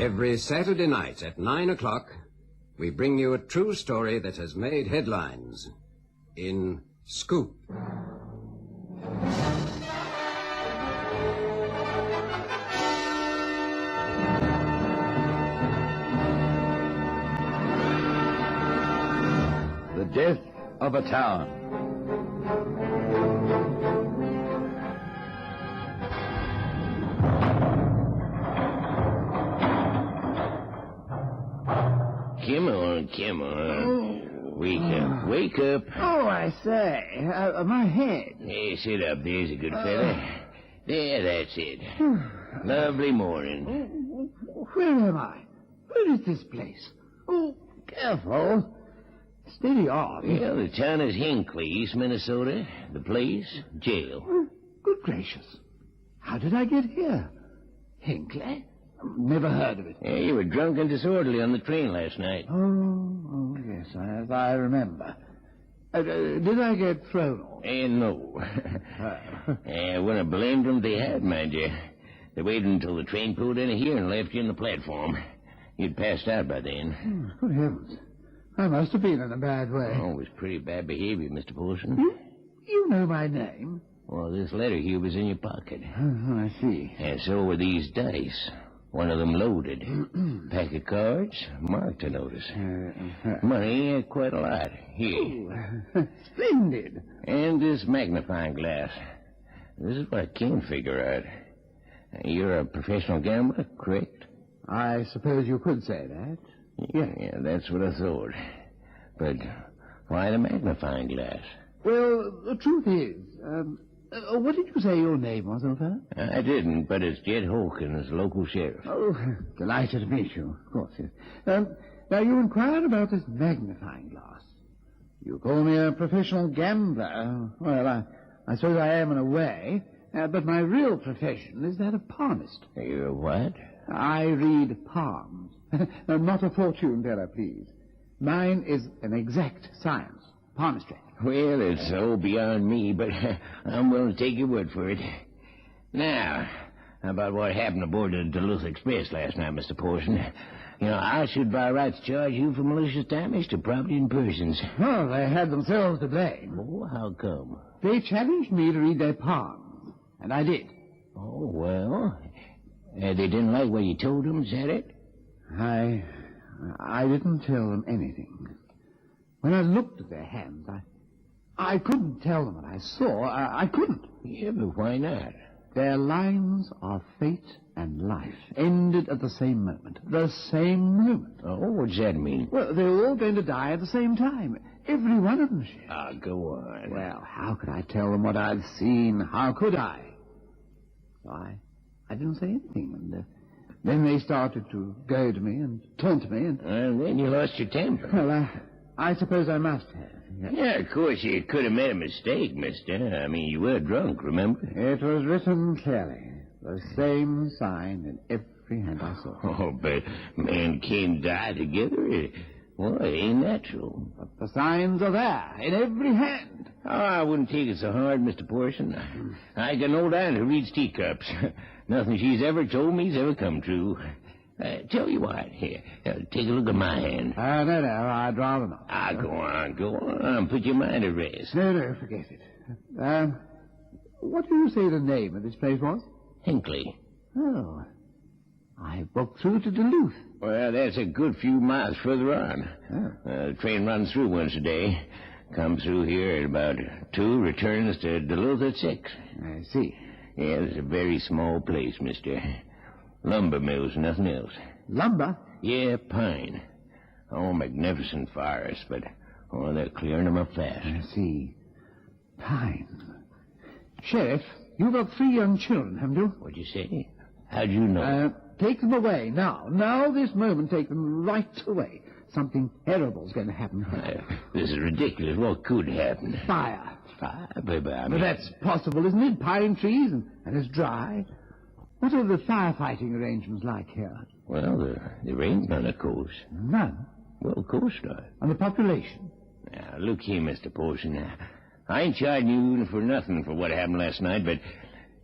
Every Saturday night at 9 o'clock, we bring you a true story that has made headlines in Scoop. The Death of a Town. Come on. Wake up. Oh, I say, my head. Hey, sit up. There's a good fella. There, that's it. Lovely morning. Where am I? Where is this place? Oh, careful. Steady on. Well, the town is Hinckley, East Minnesota. The place, jail. Oh, good gracious. How did I get here? Hinckley? Never heard of it. Yeah, you were drunk and disorderly on the train last night. Oh, yes, I remember. Did I get thrown off? No. I wouldn't have blamed them if they had, mind you. They waited until the train pulled in here and left you on the platform. You'd passed out by then. Good heavens. I must have been in a bad way. Oh, it was pretty bad behavior, Mr. Paulson. You know my name? Well, this letter here was in your pocket. Oh, I see. And so were these dice. One of them loaded. Pack of cards, marked a notice. Money, quite a lot. Here. Oh, splendid. And this magnifying glass. This is what I can figure out. You're a professional gambler, correct? I suppose you could say that. Yeah, that's what I thought. But why the magnifying glass? Well, the truth is, what did you say your name was, old fellow? I didn't, but it's Jed Hawkins, local sheriff. Oh, delighted to meet you, of course, yes. Now, you inquired about this magnifying glass. You call me a professional gambler. Well, I suppose I am in a way, but my real profession is that of palmist. You're what? I read palms. Not a fortune teller, please. Mine is an exact science, palmistry. Well, it's so beyond me, but I'm willing to take your word for it. Now, how about what happened aboard the Duluth Express last night, Mr. Paulson? You know, I should by rights charge you for malicious damage to property and persons. Well, they had themselves to blame. Oh, how come? They challenged me to read their palms, and I did. Oh, well, they didn't like what you told them, is that it? I didn't tell them anything. When I looked at their hands, I couldn't tell them what I saw. I couldn't. Yeah, but why not? Their lines of fate and life ended at the same moment. The same moment. Oh, what's that mean? Well, they were all going to die at the same time. Every one of them, Sheriff. Ah, go on. Well, how could I tell them what I'd seen? How could I? So I didn't say anything, and then they started to goad me and taunt me, and then you lost your temper. Well, I suppose I must have. Yeah, of course, you could have made a mistake, mister. I mean, you were drunk, remember? It was written clearly. The same sign in every hand I saw. Oh, but man can't die together. Well, it ain't natural. But the signs are there in every hand. Oh, I wouldn't take it so hard, Mr. Porson. I got an old aunt who reads teacups. Nothing she's ever told me's ever come true. Tell you what, here, take a look at my hand. No, I'd rather not. Go on, put your mind at rest. No, forget it. What do you say the name of this place was? Hinckley. Oh, I walked through to Duluth. Well, that's a good few miles further on. The train runs through once a day. Comes through here at about 2, returns to Duluth at 6. I see. Yeah, it's a very small place, mister. Lumber mills, nothing else. Lumber? Yeah, pine. Oh, magnificent forests, but, they're clearing them up fast. I see. Pine. Sheriff, you've got 3 young children, haven't you? What'd you say? How'd you know? Take them away, now. Now, this moment, take them right away. Something terrible's going to happen. This is ridiculous. What could happen? Fire. Fire? But that's possible, isn't it? Pine trees, and it's dry. What are the firefighting arrangements like here? Well, there ain't none, of course. None? Well, of course not. And the population? Now, look here, Mr. Paulson. I ain't charging you for nothing for what happened last night, but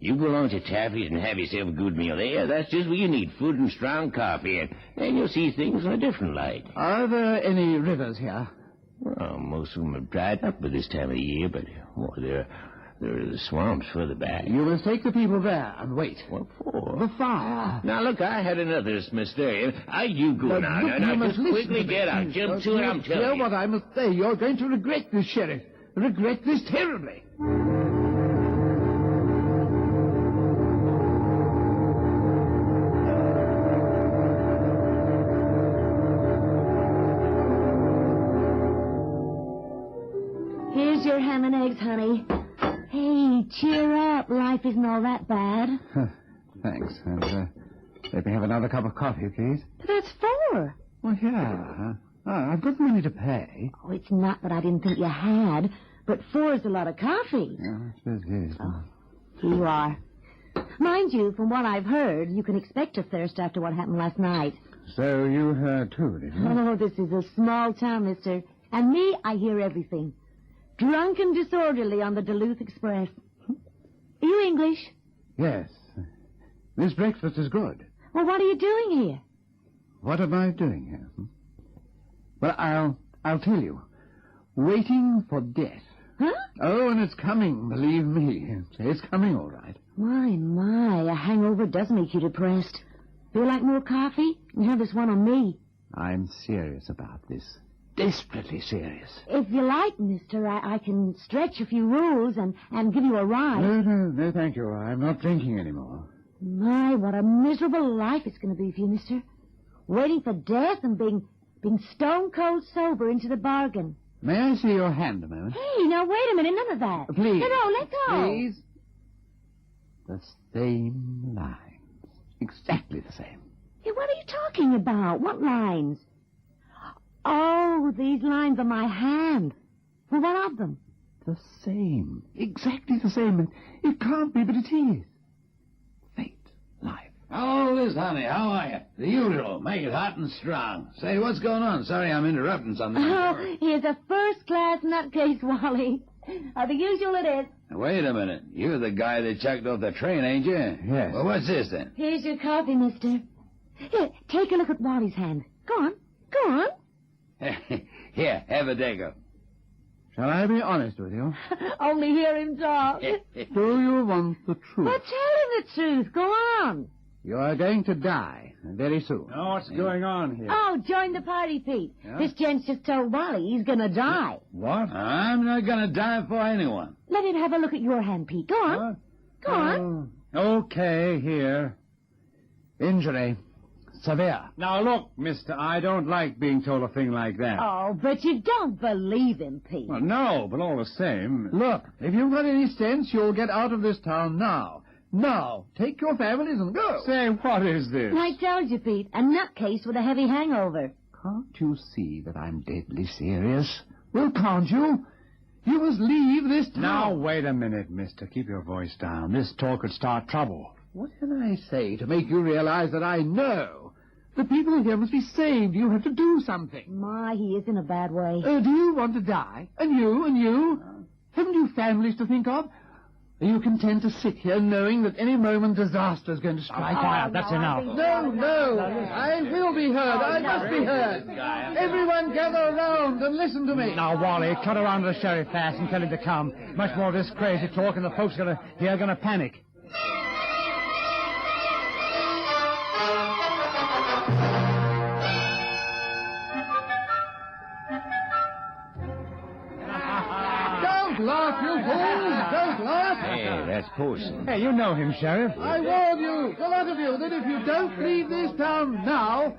You go along to Taffy's and have yourself a good meal there. That's just what you need, food and strong coffee, and then you'll see things in a different light. Are there any rivers here? Well, most of them have dried up by this time of the year, but there are the swamps further back. You must take the people there and wait. What for? The fire. Now, look, I had another, mister. You go now. Now, just quickly get out. Jump to it, I'm telling you. Hear what I must say. You're going to regret this, Sheriff. Regret this terribly. Here's your ham and eggs, honey. Hey, cheer up. Life isn't all that bad. Thanks. And let me have another cup of coffee, please. That's 4. Well, yeah. I've got money to pay. Oh, it's not that I didn't think you had, but 4 is a lot of coffee. Yeah, I suppose it is. Oh, here you are. Mind you, from what I've heard, you can expect a thirst after what happened last night. So you heard too, did you? Oh, this is a small town, mister. And me, I hear everything. Drunk and disorderly on the Duluth Express. Are you English? Yes. This breakfast is good. Well, what are you doing here? What am I doing here? Well, I'll tell you. Waiting for death. Huh? Oh, and it's coming, believe me. It's coming all right. My, a hangover does make you depressed. Feel like more coffee? You have this one on me. I'm serious about this. Desperately serious. If you like, mister, I can stretch a few rules and give you a ride. No, thank you. I'm not drinking anymore. My, what a miserable life it's going to be for you, mister. Waiting for death and being stone cold sober into the bargain. May I see your hand a moment? Hey, now wait a minute, none of that. Please. No, let go. Please. The same lines. Exactly the same. Hey, what are you talking about? What lines? Oh, these lines on my hand. Well, what of them? The same. Exactly the same. It can't be, but it is. Fate. Life. How old is honey? How are you? The usual. Make it hot and strong. Say, what's going on? Sorry I'm interrupting something. Oh, here's a first-class nutcase, Wally. The usual it is. Wait a minute. You're the guy that chucked off the train, ain't you? Yes. Well, what's this, then? Here's your coffee, mister. Here, take a look at Wally's hand. Go on. Go on. Here, have a dago. Shall I be honest with you? Only hear him talk. Do you want the truth? But tell him the truth. Go on. You are going to die very soon. Now, what's going on here? Oh, join the party, Pete. Yeah? This gent's just told Wally he's going to die. What? I'm not going to die for anyone. Let him have a look at your hand, Pete. Go on. What? Go on. Okay, here. Injury. Severe. Now, look, mister, I don't like being told a thing like that. Oh, but you don't believe him, Pete. Well, no, but all the same... Look, if you've got any sense, you'll get out of this town now. Now, take your families and go. Say, what is this? I told you, Pete, a nutcase with a heavy hangover. Can't you see that I'm deadly serious? Well, can't you? You must leave this town. Now, wait a minute, mister. Keep your voice down. This talk could start trouble. What can I say to make you realize that I know? The people here must be saved. You have to do something. My, he is in a bad way. Do you want to die? And you? Haven't you families to think of? Are you content to sit here knowing that any moment disaster is going to strike? Quiet, that's enough. No. I will be heard. I must be heard. Everyone gather around and listen to me. Now, Wally, cut around to the sheriff fast and tell him to come. Much more of this crazy talk and the folks are going to panic. Don't laugh, you fools! Don't laugh! Hey, that's Porson. Hey, you know him, Sheriff. I warn you, the lot of you, that if you don't leave this town now,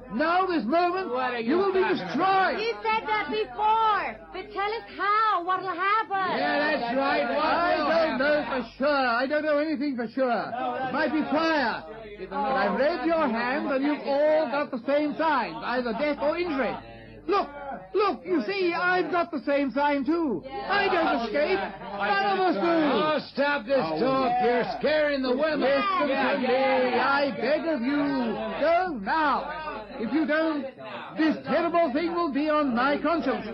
this moment, you will be destroyed. You said that before. But tell us how. What'll happen? Yeah, that's right. I don't know for sure. I don't know anything for sure. It might be fire. But I've read your hand, and you've all got the same signs, either death or injury. Look, you see, I've got the same sign, too. I don't escape. None of us do. Oh, stop this talk. You're scaring the women. Listen to me. I beg of you. Go now. If you don't, this terrible thing will be on my conscience.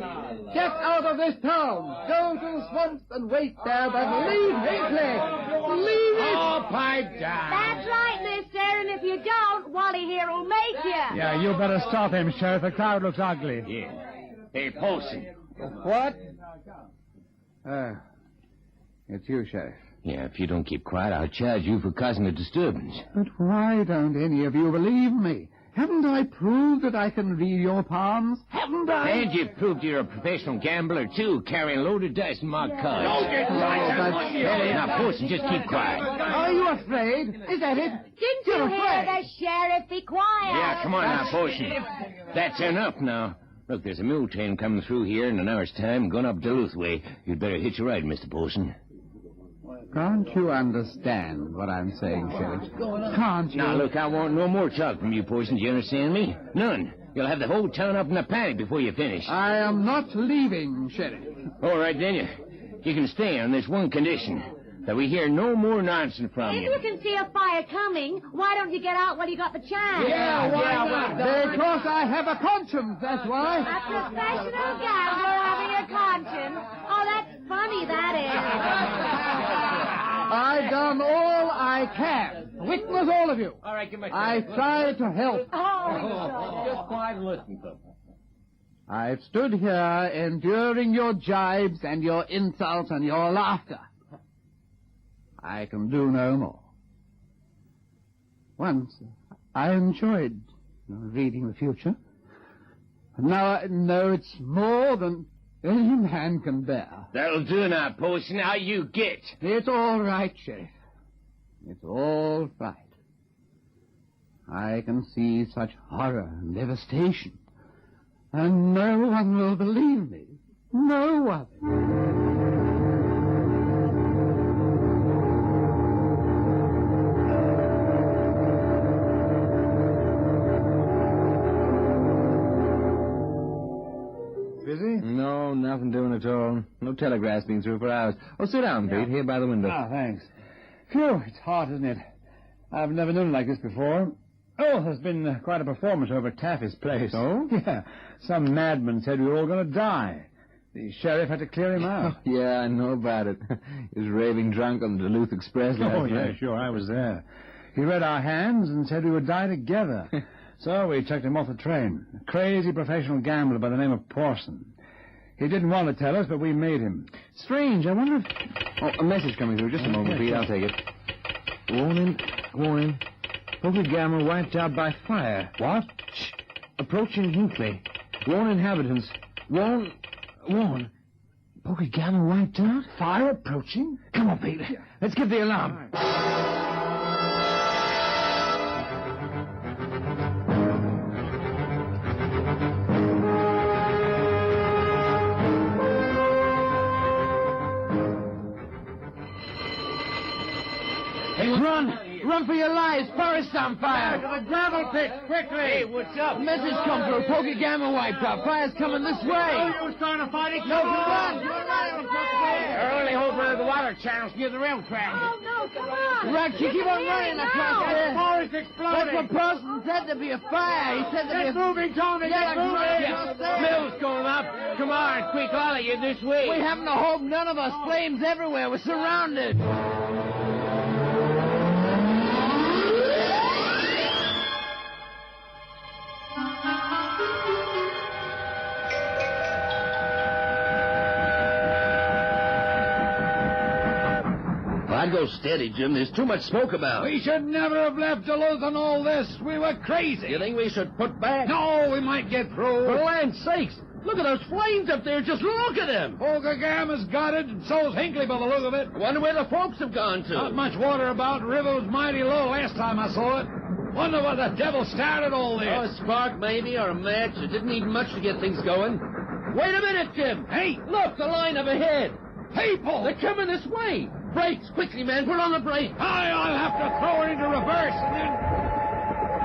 Get out of this town. Go to the swamps and wait there, but leave Hinckley. Leave it. Oh, pipe down. That's right, mister, and if you don't, Wally here will make you. Yeah, you better stop him, Sheriff. The crowd looks ugly. Yeah. Hey, Polson. What? It's you, Sheriff. Yeah, if you don't keep quiet, I'll charge you for causing a disturbance. But why don't any of you believe me? Haven't I proved that I can read your palms? Haven't I? And you've proved you're a professional gambler, too, carrying loaded dice and marked cards. Now, Polson, just keep quiet. Are you afraid? Is that it? Didn't you hear the sheriff? Be quiet. Yeah, come on now, Polson. That's enough now. Look, there's a mule train coming through here in an hour's time, going up Duluth way. You'd better hitch a ride, Mr. Polson. Can't you understand what I'm saying, Sheriff? Can't you? Now, look, I want no more talk from you, Polson. Do you understand me? None. You'll have the whole town up in a panic before you finish. I am not leaving, Sheriff. All right, then. You can stay on this one condition. That we hear no more nonsense from If you. you can see a fire coming, why don't you get out while you got the chance? Because I have a conscience, that's why. A professional gambler having a conscience. Oh, that's funny, that I've done all I can. Witness all of you. All right, give me I tried to help. is. Oh, Just quiet and listen to them. I've stood here enduring your jibes and your insults and your laughter. I can do no more. Once, I enjoyed reading the future. Now I know it's more than any man can bear. That'll do now, Polson. Now you get. It's all right, Sheriff. It's all right. I can see such horror and devastation. And no one will believe me. No one. Busy? No, nothing doing at all. No telegraph's been through for hours. Oh, sit down, Pete, here by the window. Ah, thanks. Phew, it's hot, isn't it? I've never known it like this before. Oh, there's been quite a performance over at Taffy's place. Oh? Yeah. Some madman said we were all going to die. The sheriff had to clear him out. Yeah, I know about it. He was raving drunk on the Duluth Express last Oh, yeah, night. sure, I was there. He read our hands and said we would die together. So we chucked him off the train. A crazy professional gambler by the name of Pawson. He didn't want to tell us, but we made him. Strange, I wonder if... Oh, a message coming through. Just a moment, Pete, I'll take it. Warning. Poker gamble wiped out by fire. What? Shh. Approaching Hinkley. Warn inhabitants. Warn. Poker gamble wiped out? Fire approaching? Come on, Pete. Let's give the alarm. Run for your lives. Forest on fire. To the gravel pit, quickly! Hey, what's up? Message come through. Poker gamma wiped out. Fire's coming this way. You starting to fight it? No, run. Our only hope are the water channels near the rail track. Oh, no, come on. Right, you keep on running across there. Forest That's exploding! what Parsons said. There'd be a fire. He said there'd Get be a... moving, Tony! Yeah, Get moving! right. Mill's going up. Come on, quick, all of you, this way. We haven't a hope. None of us. Flames everywhere. We're surrounded. I'd go steady, Jim. There's too much smoke about. We should never have left Duluth on all this. We were crazy. You think we should put back? No, we might get through. For land's sakes! Look at those flames up there. Just look at them. Poker Gamma's got it, and so's Hinkley by the look of it. I wonder where the folks have gone to. Not much water about. River was mighty low last time I saw it. Wonder what the devil started all this. Oh, a spark, maybe, or a match. It didn't need much to get things going. Wait a minute, Jim. Hey! Look, the line up ahead. People! They're coming this way. Brakes, quickly, man. Put on the brake. I'll have to throw it into reverse, and then...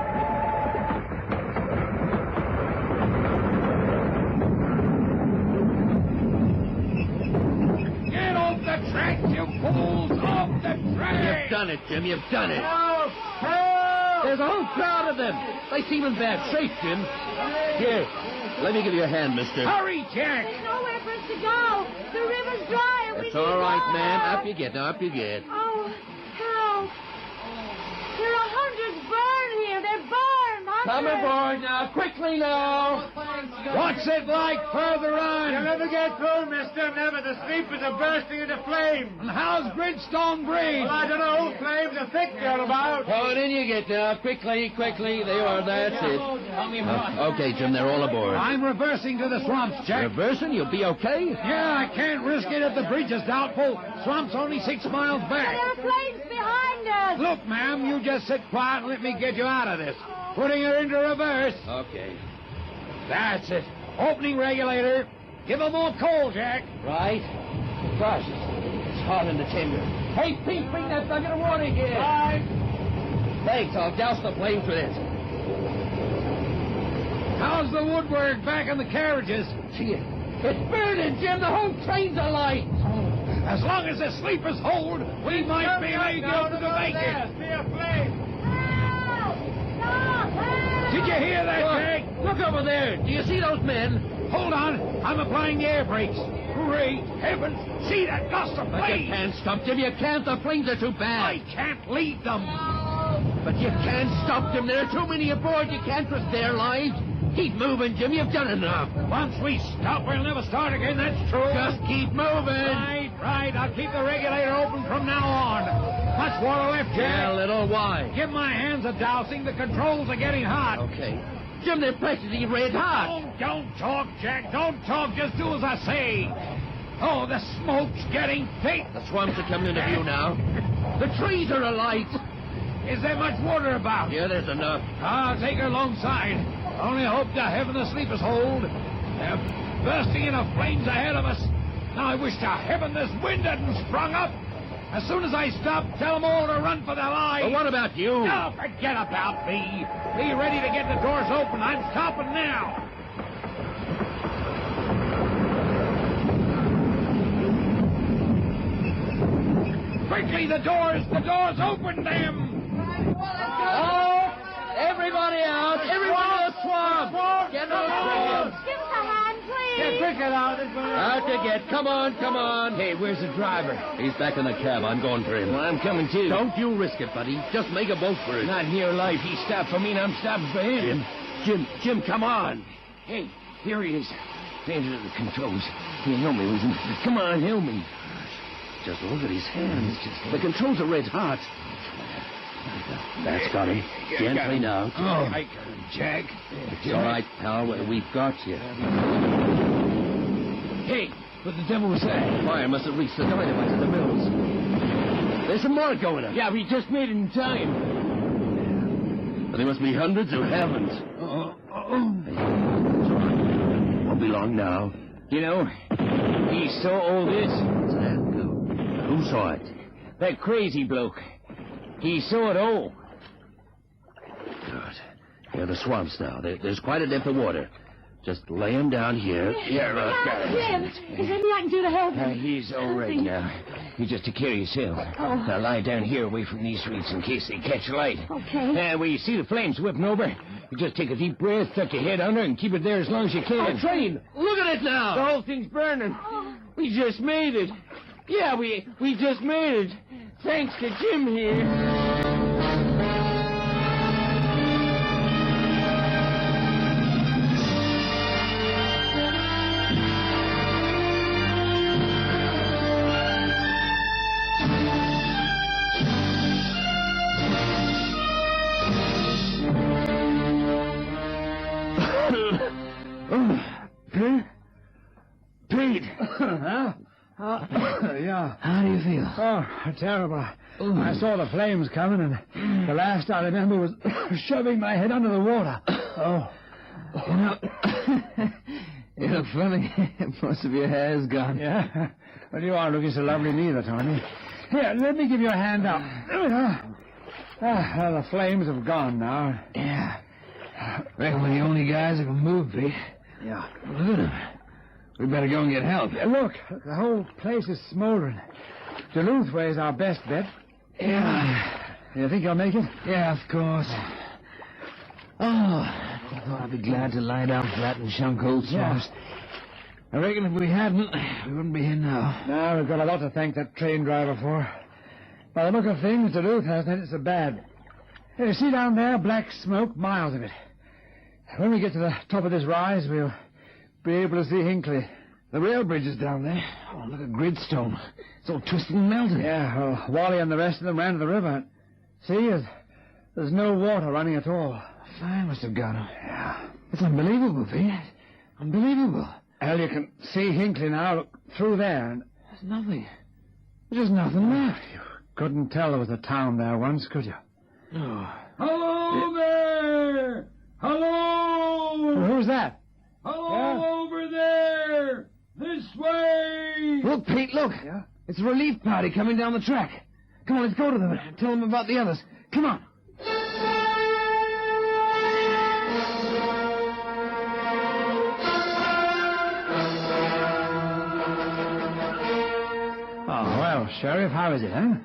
Get off the track, you fools! Off the track! You've done it, Jim. You've done it. Help! Help! There's a whole crowd of them. They seem in bad shape, Jim. Here, let me give you a hand, mister. Hurry, Jack! There's nowhere for us to go. The river's dry. and we It's need all right, water. man. Up you get. Now, up you get. Oh, help. Come aboard now, quickly now. What's it like further on? You'll never get through, mister. Never. The sleepers are bursting into flames. And how's Bridgestone Bridge? Well, I don't know. Flames are thick thereabout. Oh, in you get now. Quickly. There you are. That's it. Okay, Jim, they're all aboard. I'm reversing to the swamps, Jack. Reversing? You'll be okay? Yeah, I can't risk it if the bridge is doubtful. Swamp's only 6 miles back. There are flames behind us. Look, ma'am, you just sit quiet and let me get you out of this. Putting her into reverse. Okay. That's it. Opening regulator. Give her more coal, Jack. Right. Gosh, it's hot in the timber. Hey, Pete, bring that bucket of water here. Right. Thanks, I'll douse the flames with it. How's the woodwork back in the carriages? See it? It's burning, Jim. The whole train's alight. As long as the sleepers hold, we might be able to make it. See a flame. Help! Stop! Help! Did you hear that, Jack? Look over there. Do you see those men? Hold on. I'm applying the air brakes. Great heavens. See that gust of But you flame. can't stop them. You can't. The flames are too I bad. can't lead them. But you can't stop them. There are too many aboard. You can't risk their lives. Keep moving, Jim. You've done enough. Once we stop, we'll never start again. That's true. Just keep moving. Right. I'll keep the regulator open from now on. Much water left, Yeah, Jack. a little. Why? Give my hands a dousing. The controls are getting hot. Okay. Jim, they're practically red hot. Don't talk, Jack. Don't talk. Just do as I say. Oh, the smoke's getting thick. The swamps are coming into view now. The trees are alight. Is there much water about? Yeah, there's enough. I'll take her alongside. Only hope to heaven the sleepers hold. They're bursting into flames ahead of us. Now I wish to heaven this wind hadn't sprung up. As soon as I stop, tell them all to run for their lives. But what about you? Oh, forget about me. Be ready to get the doors open. I'm stopping now. Quickly, the doors! The doors open, them! Oh, everybody out! Everyone in the swamp! Get out! Give us a hand, please. Get quicker now. This one. Out to get. Come on. Hey, where's the driver? He's back in the cab. I'm going for him. Well, I'm coming too. Don't you risk it, buddy. Just make a boat for it. Not here alive. He stopped for me and I'm stopping for him. Jim, come on. Hey, here he is. Hands to the controls. He'll help me with him. Come on, help me. Just look at his hands. The controls are red hot. That's got him. Gently now. Oh, I got him, Jack. It's all right, pal. We've got you. Hey, what the devil was that? Fire must have reached the dynamite at the mills. There's some more going on. Yeah, we just made it in time. But there must be hundreds or heavens. It's all right. Won't be long now. You know, he saw all this. Who saw it? That crazy bloke. He saw it all. Good. Here are the swamps now. There's quite a depth of water. Just lay him down here. Here, Jim, is there anything I can do to help him? he's all right now. You just take care of yourself. Oh. Now lie down here away from these streets in case they catch light. Okay. When you see the flames whipping over, you just take a deep breath, tuck your head under, and keep it there as long as you can. The train! Look at it now! The whole thing's burning. We just made it. Yeah, we just made it. Thanks to Jim here. Pete. Huh? Yeah. How do you feel? Oh, terrible. I saw the flames coming, and the last I remember was shoving my head under the water. Oh. You look funny. Most of your hair's gone. Yeah? Well, you aren't looking so lovely neither, Tony. Here, let me give you a hand out. There we go. Well, the flames have gone now. Yeah. Reckon we're the only guys who can move, Pete. Yeah. Look at them. We better go and get help. Look, the whole place is smoldering. Duluth way's our best bet. Yeah. You think you'll make it? Yeah, of course. Oh, I thought I'd be glad to lie down flat in Shuncold swamps. I reckon if we hadn't, we wouldn't be here now. No, we've got a lot to thank that train driver for. By the look of things, Duluth hasn't it so bad. Hey, you see down there, black smoke, miles of it. When we get to the top of this rise, we'll be able to see Hinckley. The rail bridge is down there. Oh, look at gridstone. It's all twisted and melted. Yeah, well, Wally and the rest of them ran to the river. See, there's no water running at all. A fire must have got him. Yeah. It's unbelievable, Pete. Unbelievable. Well, you can see Hinckley now. Look through there. And There's nothing. There's just nothing left. you couldn't tell there was a town there once, could you? Oh. Hello there! Hello! Well, who's that? Hello over there! This way! Look, Pete, look. Yeah? It's a relief party coming down the track. Come on, let's go to them and tell them about the others. Come on. Oh, well, Sheriff, how is it, huh?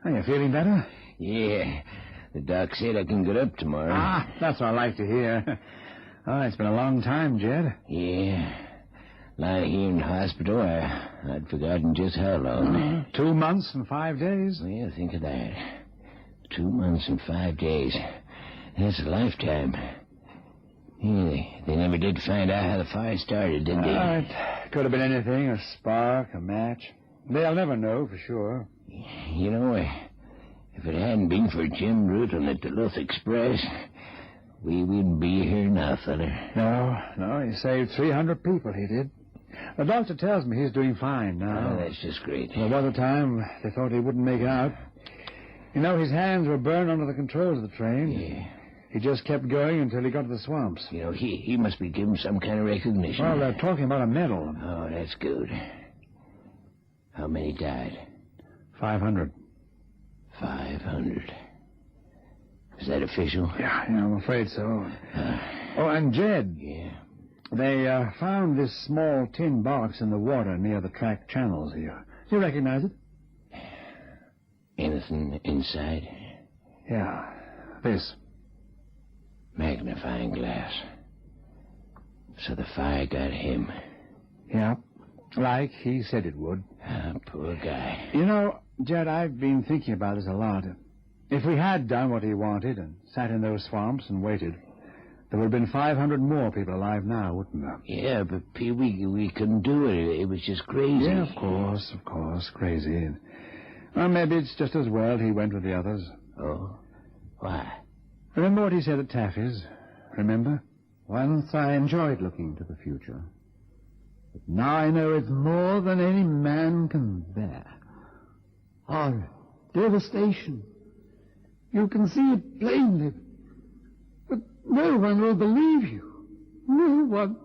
Are you feeling better? Yeah. The doc said I can get up tomorrow. Ah, that's what I like to hear. Oh, it's been a long time, Jed. Yeah. Lying here in the hospital, I'd forgotten just how long. 2 months and 5 days. Well, think of that. 2 months and 5 days. That's a lifetime. Yeah, they never did find out how the fire started, did they? It could have been anything, a spark, a match. They'll never know for sure. You know, if it hadn't been for Jim Root and the Duluth Express, we wouldn't be here now, feller. No, he saved 300 people, he did. The doctor tells me he's doing fine now. Oh, that's just great. There was a time they thought he wouldn't make it out. You know, his hands were burned under the controls of the train. Yeah. He just kept going until he got to the swamps. You know, he must be given some kind of recognition. Well, they're talking about a medal. Oh, that's good. How many died? 500. 500. Is that official? Yeah, I'm afraid so. Oh, and Jed. Yeah. They found this small tin box in the water near the track channels here. Do you recognize it? Anything inside? Yeah, this. Magnifying glass. So the fire got him. Yeah, like he said it would. Ah, poor guy. You know, Jed, I've been thinking about this a lot. If we had done what he wanted and sat in those swamps and waited, there would have been 500 more people alive now, wouldn't there? Yeah, but Pete, we couldn't do it. It was just crazy. Yeah, of course, crazy. Well, maybe it's just as well he went with the others. Oh? Why? Remember what he said at Taffy's? Remember? Once I enjoyed looking to the future. But now I know it's more than any man can bear. Horror, devastation. You can see it plainly. But no one will believe you. No one.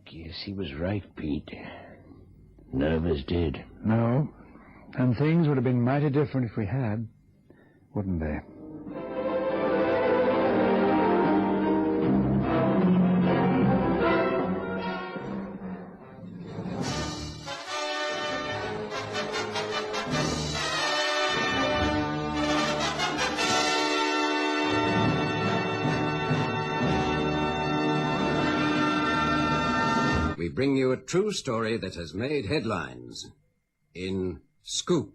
Guess he was right, Pete. None of us did. No. And things would have been mighty different if we had, wouldn't they? We bring you a true story that has made headlines in Scoop.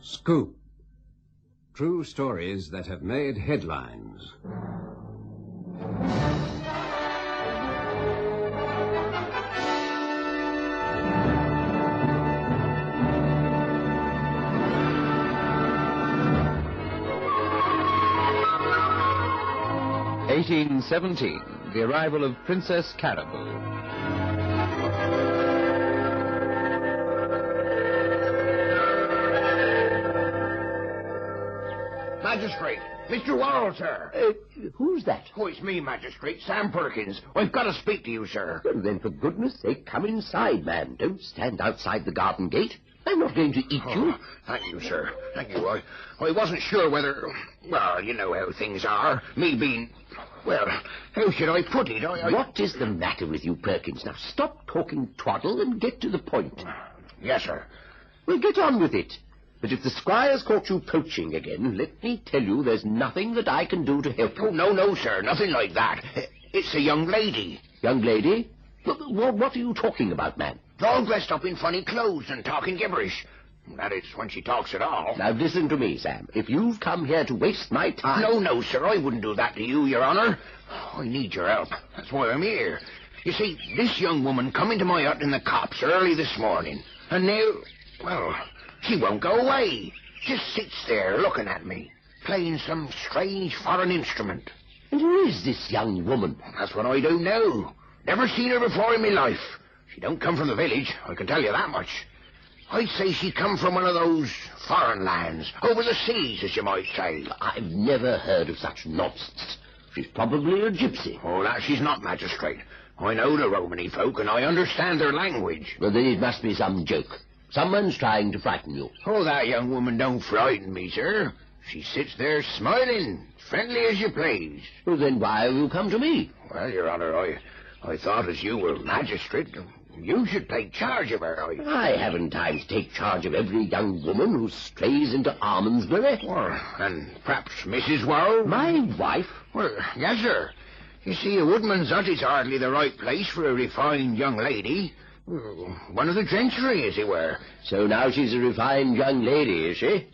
Scoop. True stories that have made headlines. (1817), the arrival of Princess Caribou. Magistrate, Mr. Worrell, sir. Who's that? Oh, it's me, Magistrate, Sam Perkins. I've got to speak to you, sir. Well, then, for goodness sake, come inside, man. Don't stand outside the garden gate. I'm not going to eat you. Thank you, sir. Thank you. I wasn't sure whether... Well, you know how things are. Me being... Well, how should I put it? What is the matter with you, Perkins? Now, stop talking twaddle and get to the point. Yes, sir. Well, get on with it. But if the squire's caught you poaching again, let me tell you there's nothing that I can do to help you. Oh, no, sir. Nothing like that. It's a young lady. Young lady? What are you talking about, man? All dressed up in funny clothes and talking gibberish. That is, when she talks at all. Now, listen to me, Sam. If you've come here to waste my time... No, sir. I wouldn't do that to you, Your Honor. I need your help. That's why I'm here. You see, this young woman come into my hut in the copse early this morning. And now, well, she won't go away. Just sits there looking at me, playing some strange foreign instrument. And who is this young woman? That's what I don't know. Never seen her before in my life. She don't come from the village, I can tell you that much. I'd say she come from one of those foreign lands, over the seas, as you might say. I've never heard of such nonsense. She's probably a gypsy. Oh, that she's not, magistrate. I know the Romany folk, and I understand their language. Well, then it must be some joke. Someone's trying to frighten you. Oh, that young woman don't frighten me, sir. She sits there smiling, friendly as you please. Well, then why have you come to me? Well, Your Honor, I thought as you were magistrate, you should take charge of her. I haven't time to take charge of every young woman who strays into Almondsbury. Well, and perhaps Mrs. Worrell? My wife? Well, yes, sir. You see, a woodman's hut is hardly the right place for a refined young lady. One of the gentry, as it were. So now she's a refined young lady, is she?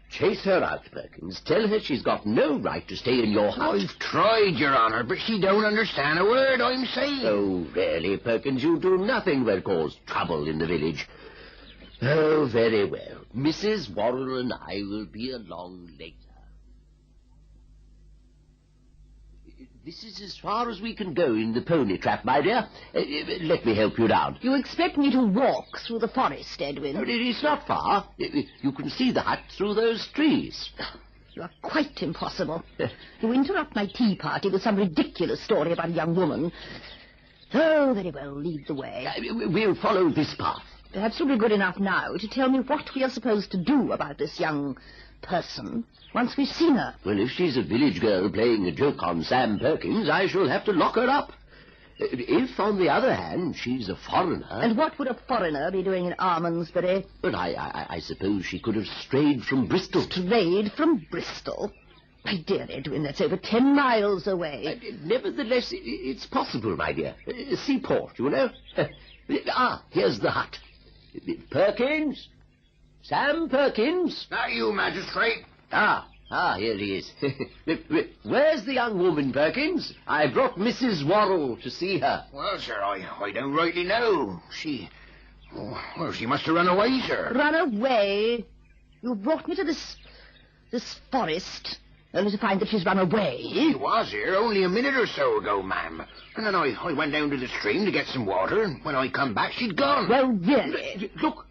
Chase her out, Perkins. Tell her she's got no right to stay in your house. I've tried, Your Honor, but she don't understand a word I'm saying. Oh, really, Perkins, you do nothing but cause trouble in the village. Oh, very well. Mrs. Worrell and I will be along later. This is as far as we can go in the pony trap, my dear. Let me help you down. You expect me to walk through the forest, Edwin? No, it's not far. You can see the hut through those trees. You are quite impossible. You interrupt my tea party with some ridiculous story about a young woman. Oh, very well, lead the way. We'll follow this path. Perhaps you'll be good enough now to tell me what we are supposed to do about this young person once we've seen her. Well, if she's a village girl playing a joke on Sam Perkins, I shall have to lock her up. If, on the other hand, she's a foreigner... And what would a foreigner be doing in Almondsbury? But I suppose she could have strayed from Bristol. Strayed from Bristol? My dear Edwin, that's over 10 miles away. Nevertheless, it's possible, my dear. Seaport, you know. Here's the hut. Perkins? Sam Perkins? That you, magistrate? Here he is. Where's the young woman, Perkins? I brought Mrs. Worrell to see her. Well, sir, I don't rightly know. She must have run away, sir. Run away? You brought me to this forest, only to find that she's run away. She was here only a minute or so ago, ma'am. And then I went down to the stream to get some water, and when I come back, she'd gone. Well, really? Look,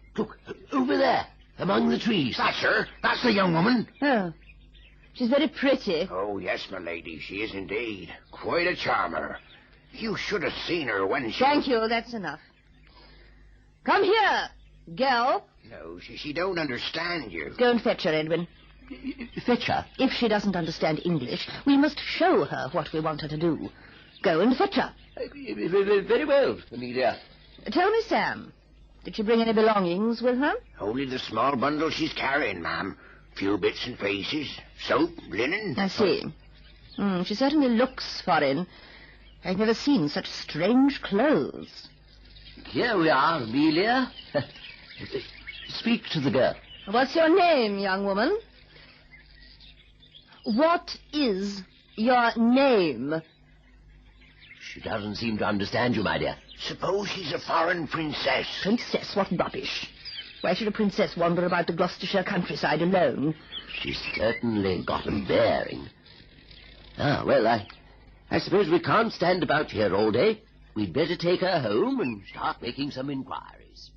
over there, among the trees. That's her. That's the young woman. Oh. She's very pretty. Oh, yes, my lady, she is indeed. Quite a charmer. You should have seen her when she... Thank you, that's enough. Come here, girl. No, she don't understand you. Go and fetch her, Edwin. Fetch her? If she doesn't understand English, we must show her what we want her to do. Go and fetch her. Very well, Amelia. Tell me, Sam, did she bring any belongings with her? Only the small bundle she's carrying, ma'am. Few bits and pieces. Soap, linen. I see. She certainly looks foreign. I've never seen such strange clothes. Here we are, Amelia. Speak to the girl. What's your name, young woman? What is your name? She doesn't seem to understand you, my dear. Suppose she's a foreign princess. Princess? What rubbish. Why should a princess wander about the Gloucestershire countryside alone? She's certainly got a bearing. Well, I suppose we can't stand about here all day. We'd better take her home and start making some inquiries.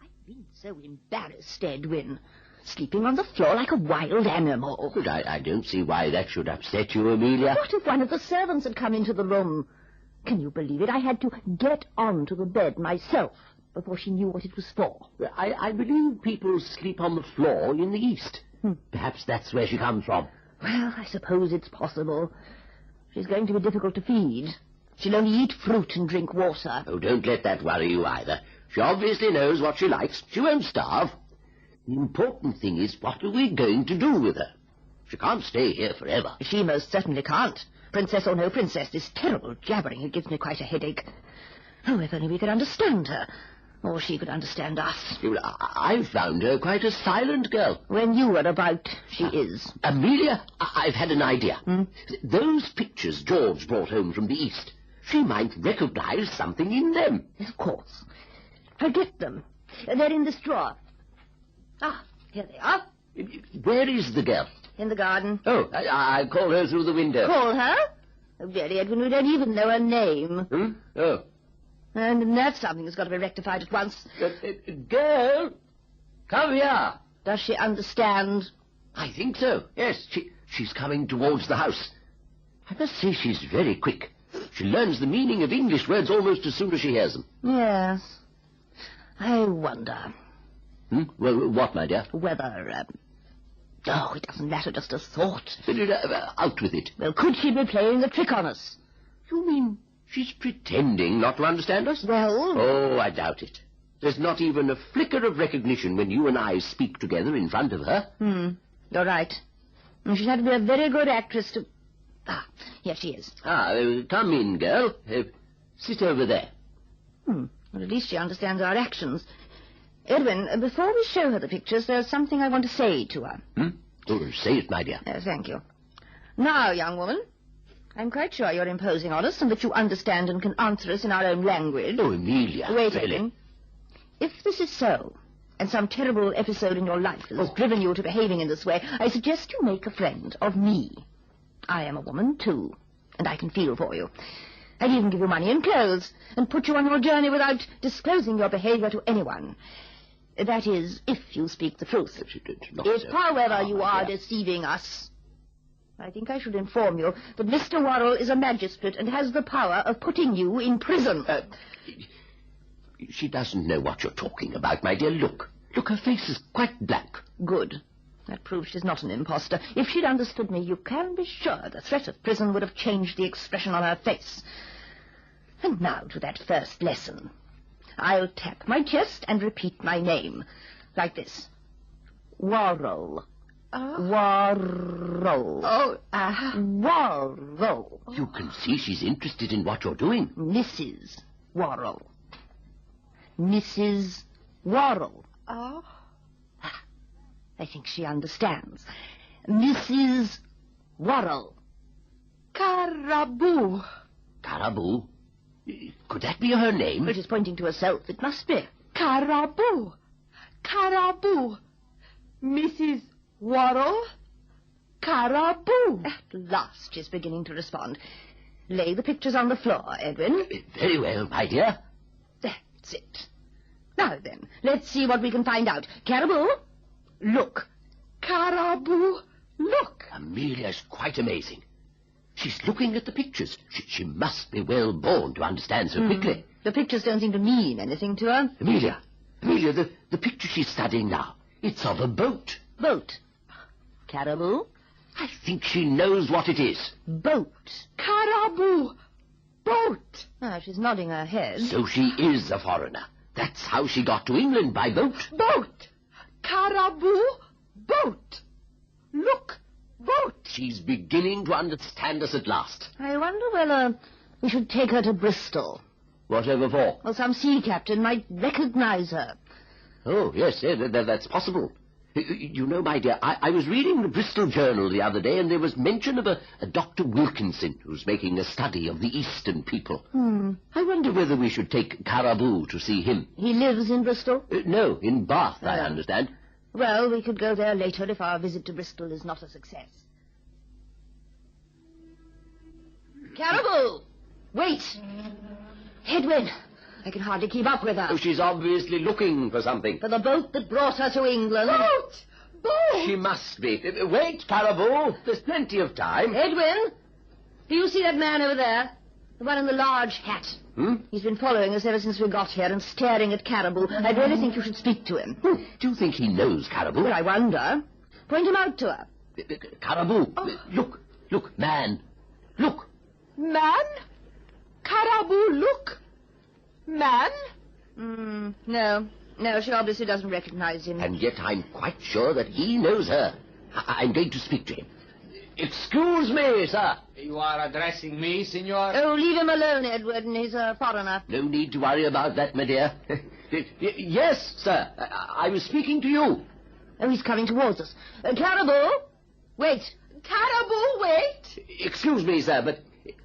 I've been so embarrassed, Edwin. Sleeping on the floor like a wild animal. But I don't see why that should upset you, Amelia. What if one of the servants had come into the room? Can you believe it? I had to get onto the bed myself. before she knew what it was for. I believe people sleep on the floor in the East. Perhaps that's where she comes from. Well, I suppose it's possible. She's going to be difficult to feed. She'll only eat fruit and drink water. Oh, don't let that worry you either. She obviously knows what she likes. She won't starve. The important thing is, what are we going to do with her? She can't stay here forever. She most certainly can't. Princess or no princess, this terrible jabbering, it gives me quite a headache. Oh, if only we could understand her. Or she could understand us. I've found her quite a silent girl. When you are about, she is. Amelia, I've had an idea. Those pictures George brought home from the East, she might recognize something in them. Of course. I'll get them. They're in this drawer. Ah, here they are. Where is the girl? In the garden. Oh, I'll call her through the window. Call her? Oh, dearie Edwin, we don't even know her name. Oh. And that's something that's got to be rectified at once. Girl, come here. Does she understand? I think so, yes. She's coming towards the house. I must say she's very quick. She learns the meaning of English words almost as soon as she hears them. Yes. I wonder. Well, what, my dear? Whether, Oh, it doesn't matter, just a thought. Out with it. Well, could she be playing a trick on us? You mean she's pretending not to understand us? Well... Oh, I doubt it. There's not even a flicker of recognition when you and I speak together in front of her. You're right. She'd have to be a very good actress to... Ah, here she is. Come in, girl. Sit over there. Well, at least she understands our actions. Edwin, before we show her the pictures, there's something I want to say to her. Oh, say it, my dear. Thank you. Now, young woman, I'm quite sure you're imposing on us and that you understand and can answer us in our own language. Oh, Amelia. Wait, really? Edwin. If this is so, and some terrible episode in your life has driven you to behaving in this way, I suggest you make a friend of me. I am a woman, too, and I can feel for you. I'd even give you money and clothes, and put you on your journey without disclosing your behavior to anyone. That is, if you speak the truth. If, however, you are deceiving us, I think I should inform you that Mr. Worrell is a magistrate and has the power of putting you in prison. She doesn't know what you're talking about, my dear. Look, her face is quite blank. Good. That proves she's not an impostor. If she'd understood me, you can be sure the threat of prison would have changed the expression on her face. And now to that first lesson. I'll tap my chest and repeat my name. Like this. Worrell. Worrell. Worrell. You can see she's interested in what you're doing. Mrs. Worrell. Mrs. Worrell. I think she understands. Mrs. Worrell. Caribou. Caribou? Could that be her name? She's pointing to herself. It must be. Caribou. Caribou. Mrs. Worrell. Caribou. At last she's beginning to respond. Lay the pictures on the floor, Edwin. Very well, my dear. That's it. Now then, let's see what we can find out. Caribou, look. Caribou, look. Amelia's quite amazing. She's looking at the pictures. She must be well born to understand so quickly. The pictures don't seem to mean anything to her. Amelia, the picture she's studying now, it's of a boat. Boat. Caribou? I think she knows what it is. Boat. Caribou, boat. She's nodding her head. So she is a foreigner. That's how she got to England, by boat. Boat. Caribou, boat. Look, boat. She's beginning to understand us at last. I wonder whether we should take her to Bristol. Whatever for? Well, some sea captain might recognize her. Oh, yes, that's possible. You know, my dear, I was reading the Bristol Journal the other day, and there was mention of a Dr. Wilkinson who's making a study of the Eastern people. I wonder whether we should take Caribou to see him. He lives in Bristol? No, in Bath, I understand. Well, we could go there later if our visit to Bristol is not a success. Caribou! Wait! Edwin! I can hardly keep up with her. Oh, she's obviously looking for something. For the boat that brought her to England. Boat! Boat! She must be. Wait, Caribou. There's plenty of time. Edwin! Do you see that man over there? The one in the large hat. Hmm? He's been following us ever since we got here and staring at Caribou. I really think you should speak to him. Do you think he knows Caribou? Well, I wonder. Point him out to her. Caribou, look, man. Look. Man? Caribou, look. Man? No, she obviously doesn't recognize him. And yet I'm quite sure that he knows her. I'm going to speak to him. Excuse me, sir. You are addressing me, senor? Oh, leave him alone, Edward, and he's a foreigner. No need to worry about that, my dear. Yes, sir. I was speaking to you. Oh, he's coming towards us. Caribou, wait. Caribou, wait. Excuse me, sir, but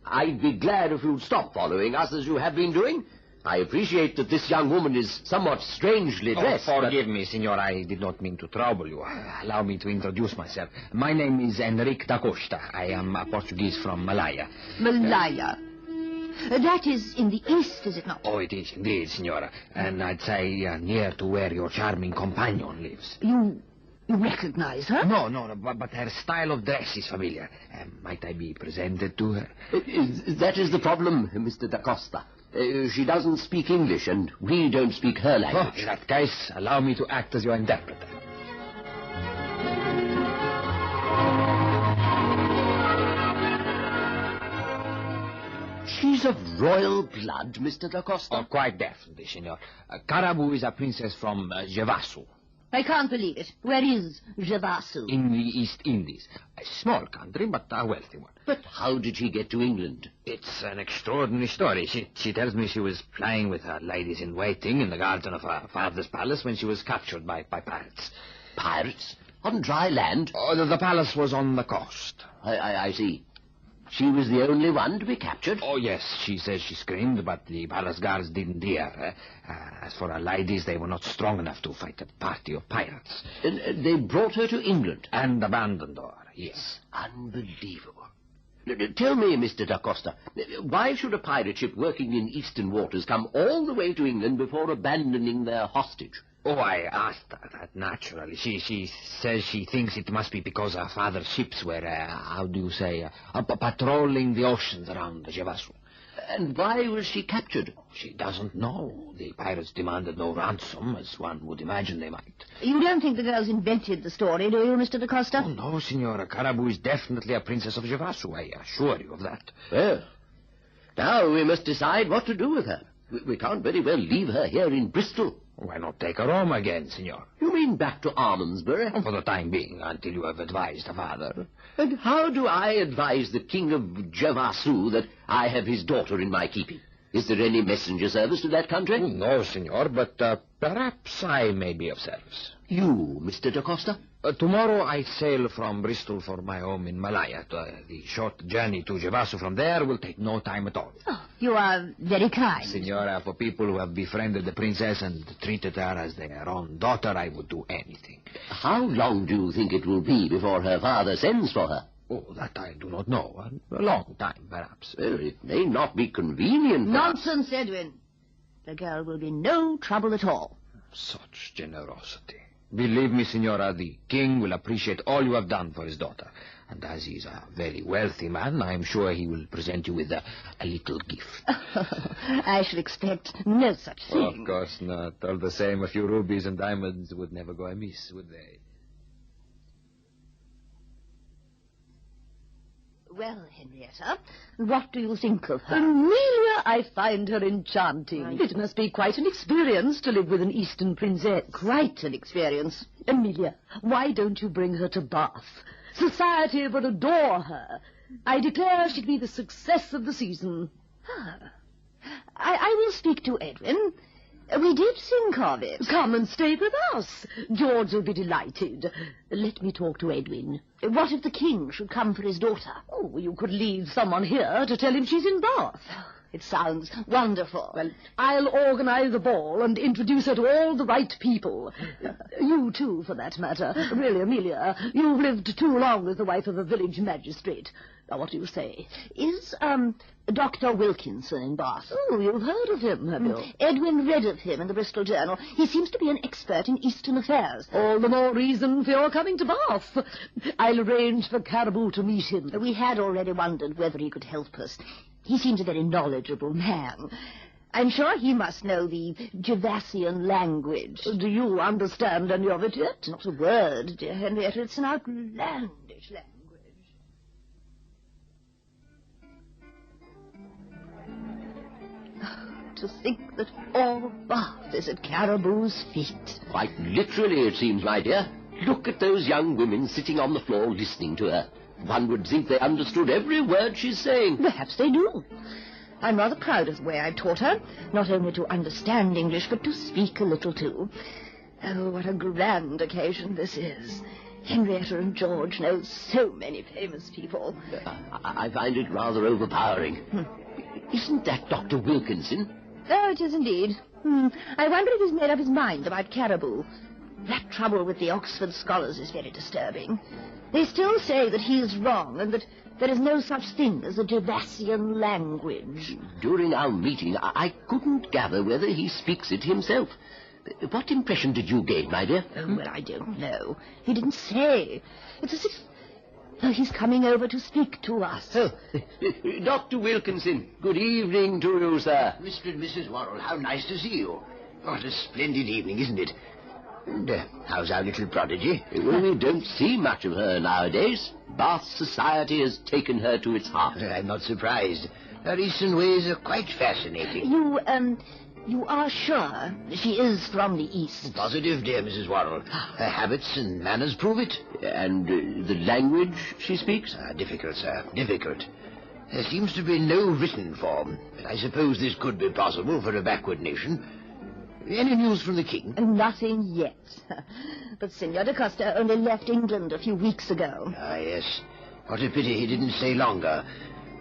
I'd be glad if you'd stop following us as you have been doing. I appreciate that this young woman is somewhat strangely dressed. Forgive me, senor. I did not mean to trouble you. Allow me to introduce myself. My name is Enrique da Costa. I am a Portuguese from Malaya. Malaya. That is in the east, is it not? Oh, it is indeed, senora. And I'd say near to where your charming companion lives. You recognize her? No, but her style of dress is familiar. Might I be presented to her? That is the problem, Mr. da Costa. She doesn't speak English, and we don't speak her language. In that case, allow me to act as your interpreter. She's of royal blood, Mr. da Costa? Oh, quite definitely, senor. Caribou is a princess from Jevasu. I can't believe it. Where is Jevasu? In the East Indies. A small country, but a wealthy one. But how did she get to England? It's an extraordinary story. She tells me she was playing with her ladies-in-waiting in the garden of her father's palace when she was captured by pirates. Pirates? On dry land? Oh, the palace was on the coast. I see. She was the only one to be captured? Oh, yes. She says she screamed, but the palace guards didn't hear. As for her ladies, they were not strong enough to fight a party of pirates. And they brought her to England? And abandoned her, yes. Unbelievable. Tell me, Mr. da Costa, why should a pirate ship working in eastern waters come all the way to England before abandoning their hostage? Oh, I asked her that, naturally. She says she thinks it must be because her father's ships were, patrolling the oceans around Jevasu. And why was she captured? She doesn't know. The pirates demanded no ransom, as one would imagine they might. You don't think the girls invented the story, do you, Mr. da Costa? Oh, no, Signora. Caribou is definitely a princess of Jevasu. I assure you of that. Well, now we must decide what to do with her. We can't very well leave her here in Bristol. Why not take her home again, Signor? You mean back to Almondsbury? For the time being, until you have advised her father. And how do I advise the King of Jevasu that I have his daughter in my keeping? Is there any messenger service to that country? No, Signor, but perhaps I may be of service. You, Mr. da Costa? Tomorrow I sail from Bristol for my home in Malaya. The short journey to Jevasu from there will take no time at all. Oh, you are very kind. Signora, for people who have befriended the princess and treated her as their own daughter, I would do anything. How long do you think it will be before her father sends for her? Oh, that I do not know. A long time, perhaps. Well, it may not be convenient. Nonsense, Edwin. The girl will be no trouble at all. Such generosity. Believe me, Signora, the king will appreciate all you have done for his daughter. And as he's a very wealthy man, I am sure he will present you with a little gift. I shall expect no such thing. Of course not. All the same, a few rubies and diamonds would never go amiss, would they? Well, Henrietta, what do you think of her? Amelia, I find her enchanting. It must be quite an experience to live with an Eastern princess. Quite an experience. Amelia, why don't you bring her to Bath? Society would adore her. I declare she'd be the success of the season. I will speak to Edwin. We did think of it. Come and stay with us. George will be delighted. Let me talk to Edwin. What if the king should come for his daughter? Oh, you could leave someone here to tell him she's in Bath. It sounds wonderful. Well, I'll organize a ball and introduce her to all the right people. You, too, for that matter. Really, Amelia, you've lived too long as the wife of a village magistrate. Now, what do you say? Is, Dr. Wilkinson in Bath? Oh, you've heard of him, have you? Edwin read of him in the Bristol Journal. He seems to be an expert in Eastern affairs. All the more reason for your coming to Bath. I'll arrange for Caribou to meet him. We had already wondered whether he could help us. He seems a very knowledgeable man. I'm sure he must know the Javassian language. Do you understand any of it yet? Not a word, dear Henrietta. It's an outlandish language. To think that all Bath is at Caribou's feet. Quite literally, it seems, my dear. Look at those young women sitting on the floor listening to her. One would think they understood every word she's saying. Perhaps they do. I'm rather proud of the way I've taught her, not only to understand English, but to speak a little too. Oh, what a grand occasion this is. Henrietta and George know so many famous people. I find it rather overpowering. Isn't that Dr. Wilkinson? Oh, it is indeed. I wonder if he's made up his mind about Caribou. That trouble with the Oxford scholars is very disturbing. They still say that he is wrong and that there is no such thing as a Javassian language. During our meeting, I couldn't gather whether he speaks it himself. What impression did you gain, my dear? Oh, well, I don't know. He didn't say. It's as if... Oh, he's coming over to speak to us. Oh, Dr. Wilkinson, good evening to you, sir. Mr. and Mrs. Worrell, how nice to see you. What a splendid evening, isn't it? And how's our little prodigy? Well, we don't see much of her nowadays. Bath society has taken her to its heart. I'm not surprised. Her Eastern ways are quite fascinating. You are sure she is from the East? Positive, dear Mrs. Worrell. Her habits and manners prove it. And the language she speaks? Difficult, sir, difficult. There seems to be no written form, but I suppose this could be possible for a backward nation. Any news from the King? Nothing yet. But Signor da Costa only left England a few weeks ago. Ah, yes. What a pity he didn't stay longer.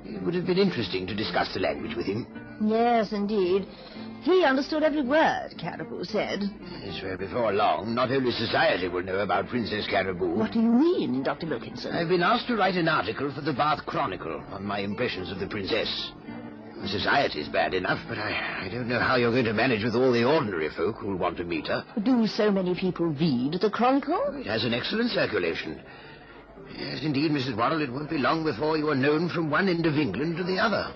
It would have been interesting to discuss the language with him. Yes, indeed. He understood every word, Caribou said. Yes, well, before long, not only society will know about Princess Caribou. What do you mean, Dr. Wilkinson? I've been asked to write an article for the Bath Chronicle on my impressions of the Princess. The society's bad enough, but I don't know how you're going to manage with all the ordinary folk who'll want to meet her. Do so many people read the Chronicle? It has an excellent circulation. Yes, indeed, Mrs. Worrell, it won't be long before you are known from one end of England to the other.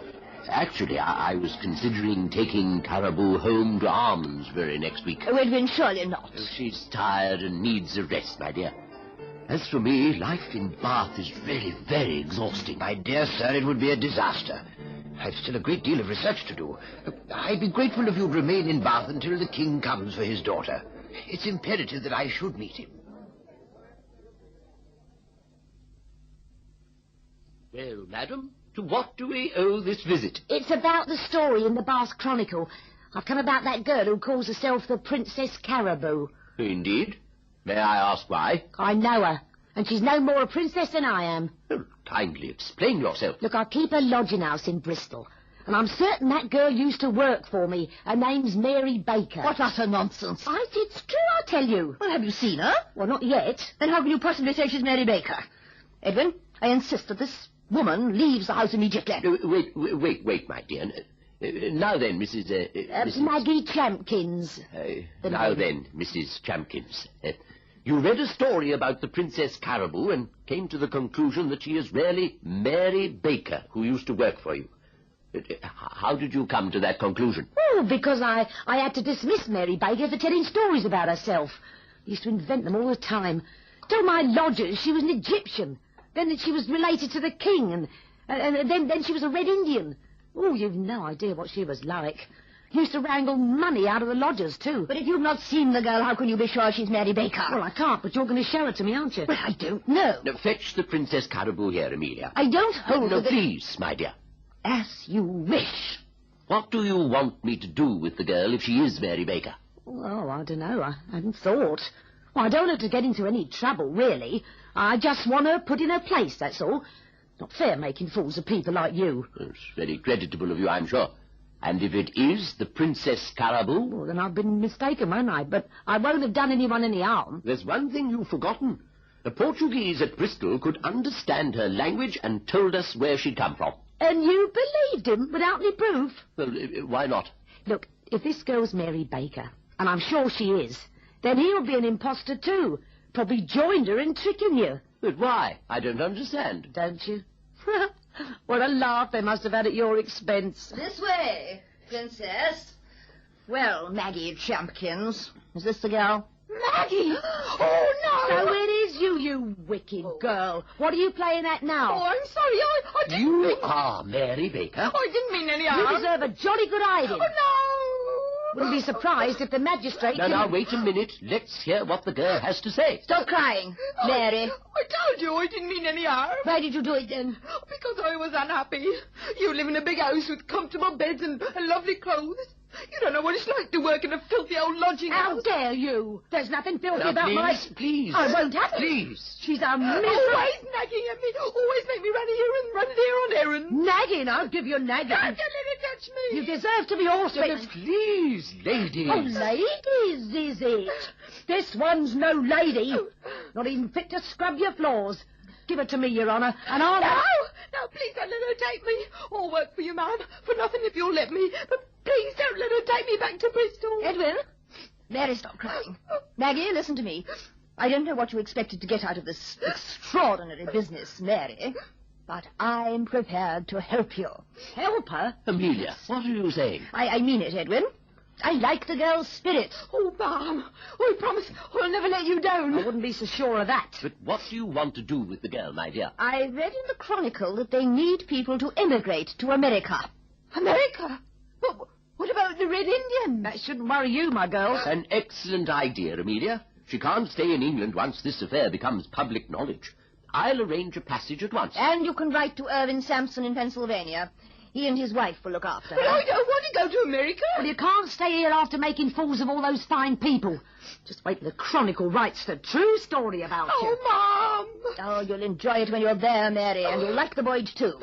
Actually, I was considering taking Caribou home to Almondsbury next week. Oh, Edwin, surely not. Oh, she's tired and needs a rest, my dear. As for me, life in Bath is very, very exhausting. My dear sir, it would be a disaster. I've still a great deal of research to do. I'd be grateful if you'd remain in Bath until the King comes for his daughter. It's imperative that I should meet him. Well, madam, to what do we owe this visit? It's about the story in the Bath Chronicle. I've come about that girl who calls herself the Princess Caribou. Indeed? May I ask why? I know her, and she's no more a princess than I am. Well, kindly explain yourself. Look, I keep a lodging house in Bristol, and I'm certain that girl used to work for me. Her name's Mary Baker. What utter nonsense. It's true, I tell you. Well, have you seen her? Well, not yet. Then how can you possibly say she's Mary Baker? Edwin, I insist that this woman leaves the house immediately. Wait, my dear. Now then, Mrs. Maggie Champkins. Now then, Mrs. Champkins. You read a story about the Princess Caribou and came to the conclusion that she is really Mary Baker, who used to work for you. How did you come to that conclusion? Oh, because I had to dismiss Mary Baker for telling stories about herself. I used to invent them all the time. Told my lodgers she was an Egyptian. Then that she was related to the king, and then she was a Red Indian. Oh, you've no idea what she was like. Used to wrangle money out of the lodgers, too. But if you've not seen the girl, how can you be sure she's Mary Baker? Well, I can't, but you're going to show her to me, aren't you? Well, I don't know. Now, fetch the Princess Caribou here, Amelia. I don't hold No, please, my dear. As you wish. What do you want me to do with the girl if she is Mary Baker? Well, I don't know. I hadn't thought. Well, I don't want her to get into any trouble, really. I just want her put in her place, that's all. Not fair making fools of people like you. It's very creditable of you, I'm sure. And if it is the Princess Caribou... Well, then I've been mistaken, won't I? But I won't have done anyone any harm. There's one thing you've forgotten. The Portuguese at Bristol could understand her language and told us where she'd come from. And you believed him without any proof? Well, why not? Look, if this girl's Mary Baker, and I'm sure she is, then he'll be an imposter too. Probably joined her in tricking you. But why? I don't understand. Don't you? What a laugh they must have had at your expense. This way, Princess. Well, Maggie Champkins. Is this the girl? Maggie! Oh, no! So it is you, you wicked girl. What are you playing at now? Oh, I'm sorry. I didn't You mean... are Mary Baker. I didn't mean any harm. You deserve a jolly good hiding. Oh, no! Wouldn't be surprised if the magistrate... Now, wait a minute. Let's hear what the girl has to say. Stop crying, Mary. I told you I didn't mean any harm. Why did you do it then? Because I was unhappy. You live in a big house with comfortable beds and lovely clothes. You don't know what it's like to work in a filthy old lodging How house. dare you? There's nothing filthy Now, about please. I won't have it. Please. She's a miserable... Always nagging at me. Always make me run here and run there on errands. Nagging? I'll give you nagging. Don't you let her touch me. You deserve to be horsewhipped. Please, ladies. Oh, ladies, is it? This one's no lady. Not even fit to scrub your floors. Give it to me, Your Honour, and I'll... No, please don't let her take me. I'll work for you, ma'am, for nothing if you'll let me. But please don't let her take me back to Bristol. Edwin, Mary, stop crying. Maggie, listen to me. I don't know what you expected to get out of this extraordinary business, Mary, but I'm prepared to help you. Help her? Amelia, what are you saying? I mean it, Edwin. I like the girl's spirit. Oh, ma'am, I promise I'll never let you down. I wouldn't be so sure of that. But what do you want to do with the girl, my dear? I read in the Chronicle that they need people to emigrate to America. America? What about the Red Indians? That shouldn't worry you, my girl. An excellent idea, Amelia. She can't stay in England once this affair becomes public knowledge. I'll arrange a passage at once. And you can write to Irving Sampson in Pennsylvania. He and his wife will look after her. But I don't want to go to America. Well, you can't stay here after making fools of all those fine people. Just wait till the Chronicle writes the true story about you. Oh, Mom! Oh, you'll enjoy it when you're there, Mary, and you'll like the voyage, too.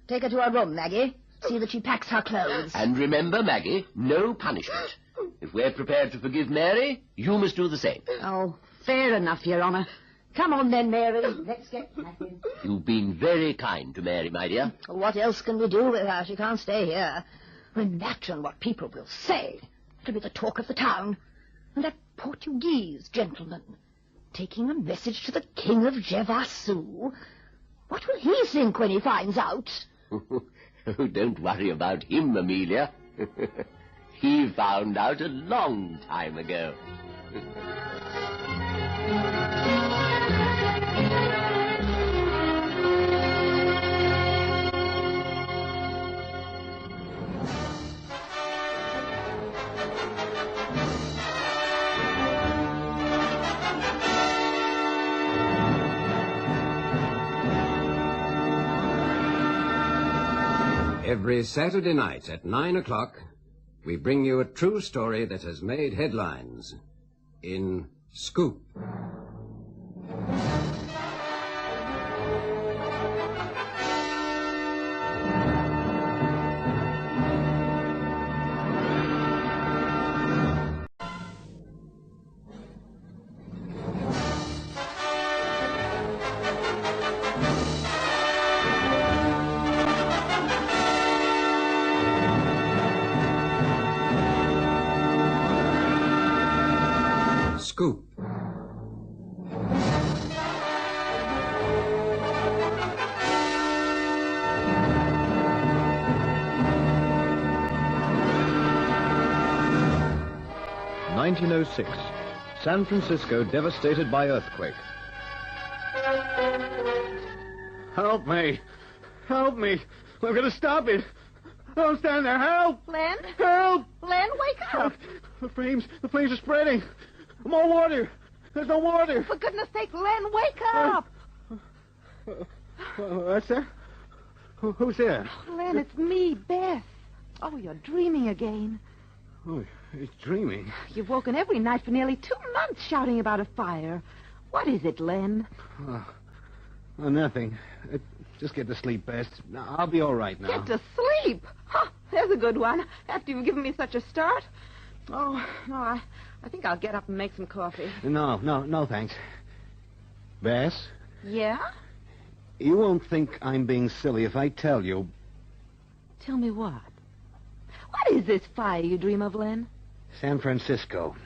Take her to her room, Maggie. See that she packs her clothes. And remember, Maggie, no punishment. If we're prepared to forgive Mary, you must do the same. Oh, fair enough, Your Honour. Come on then, Mary. Let's get packing. You've been very kind to Mary, my dear. What else can we do with her? She can't stay here. Imagine what people will say. It'll be the talk of the town. And that Portuguese gentleman taking a message to the King of Jevasu. What will he think when he finds out? Oh, don't worry about him, Amelia. He found out a long time ago. Every Saturday night at 9 o'clock, we bring you a true story that has made headlines in Scoop. Scoop. (1906). San Francisco devastated by earthquake. Help me. Help me. We're going to stop it. Don't stand there. Help. Len? Help. Len, wake up. The flames are spreading. More water. There's no water. For goodness sake, Len, wake up. What's that? Who's there? Len, it's me, Beth. Oh, you're dreaming again. Oh, he's dreaming. You've woken every night for nearly 2 months shouting about a fire. What is it, Len? Oh, nothing. Just get to sleep, Beth. I'll be all right now. Get to sleep. Huh, there's a good one. After you've given me such a start. Oh, no, I think I'll get up and make some coffee. No, thanks. Beth? Yeah? You won't think I'm being silly if I tell you. Tell me what? What is this fire you dream of, Len? San Francisco.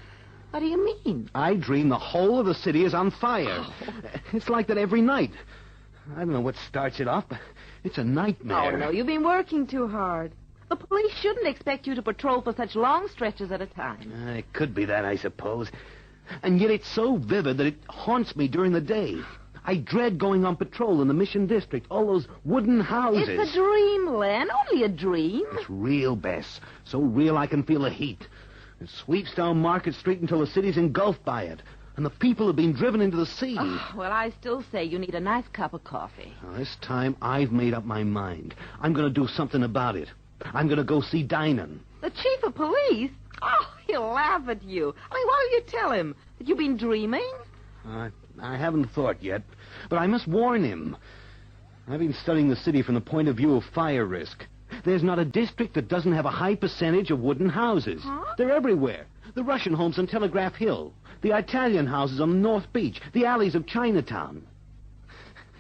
What do you mean? I dream the whole of the city is on fire. It's like that every night. I don't know what starts it off, but it's a nightmare. Oh, no, you've been working too hard. The police shouldn't expect you to patrol for such long stretches at a time. It could be that, I suppose. And yet it's so vivid that it haunts me during the day. I dread going on patrol in the Mission District, all those wooden houses. It's a dream, Len, only a dream. It's real, Bess. So real I can feel the heat. It sweeps down Market Street until the city's engulfed by it. And the people have been driven into the sea. Oh, well, I still say you need a nice cup of coffee. This time I've made up my mind. I'm going to do something about it. I'm going to go see Dynan. The chief of police? Oh, he'll laugh at you. I mean, what'll you tell him? That you've been dreaming? I haven't thought yet, but I must warn him. I've been studying the city from the point of view of fire risk. There's not a district that doesn't have a high percentage of wooden houses. Huh? They're everywhere. The Russian homes on Telegraph Hill, the Italian houses on the North Beach, the alleys of Chinatown.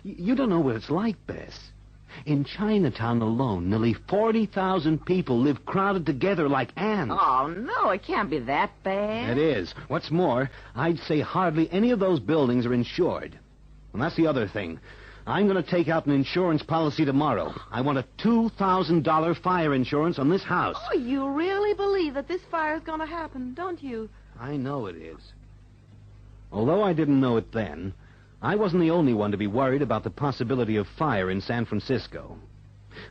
You don't know what it's like, Bess. In Chinatown alone, nearly 40,000 people live crowded together like ants. Oh, no, it can't be that bad. It is. What's more, I'd say hardly any of those buildings are insured. And that's the other thing. I'm going to take out an insurance policy tomorrow. I want a $2,000 fire insurance on this house. Oh, you really believe that this fire's going to happen, don't you? I know it is. Although I didn't know it then, I wasn't the only one to be worried about the possibility of fire in San Francisco.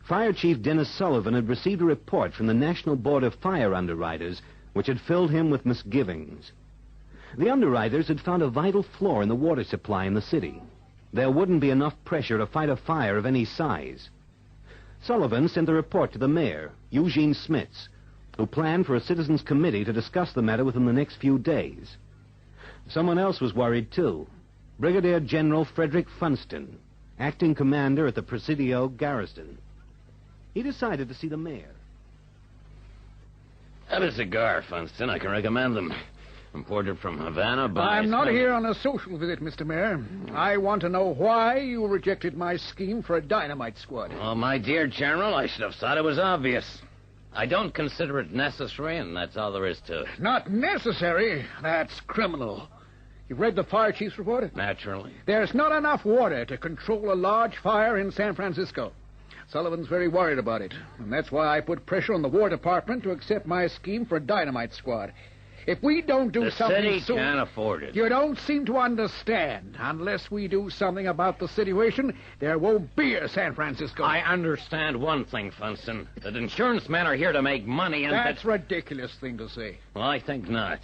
Fire Chief Dennis Sullivan had received a report from the National Board of Fire Underwriters, which had filled him with misgivings. The underwriters had found a vital flaw in the water supply in the city. There wouldn't be enough pressure to fight a fire of any size. Sullivan sent the report to the mayor, Eugene Smits, who planned for a citizens' committee to discuss the matter within the next few days. Someone else was worried, too. Brigadier General Frederick Funston, acting commander at the Presidio garrison. He decided to see the mayor. Have a cigar, Funston. I can recommend them. Imported from Havana by... I'm not here on a social visit, Mr. Mayor. I want to know why you rejected my scheme for a dynamite squad. Oh, my dear General, I should have thought it was obvious. I don't consider it necessary, and that's all there is to it. Not necessary? That's criminal. You've read the fire chief's report? Naturally. There's not enough water to control a large fire in San Francisco. Sullivan's very worried about it, and that's why I put pressure on the War Department to accept my scheme for a dynamite squad. If we don't do something soon... The city can't afford it. You don't seem to understand. Unless we do something about the situation, there won't be a San Francisco. I understand one thing, Funston. That insurance men are here to make money and... That's a ridiculous thing to say. Well, I think not.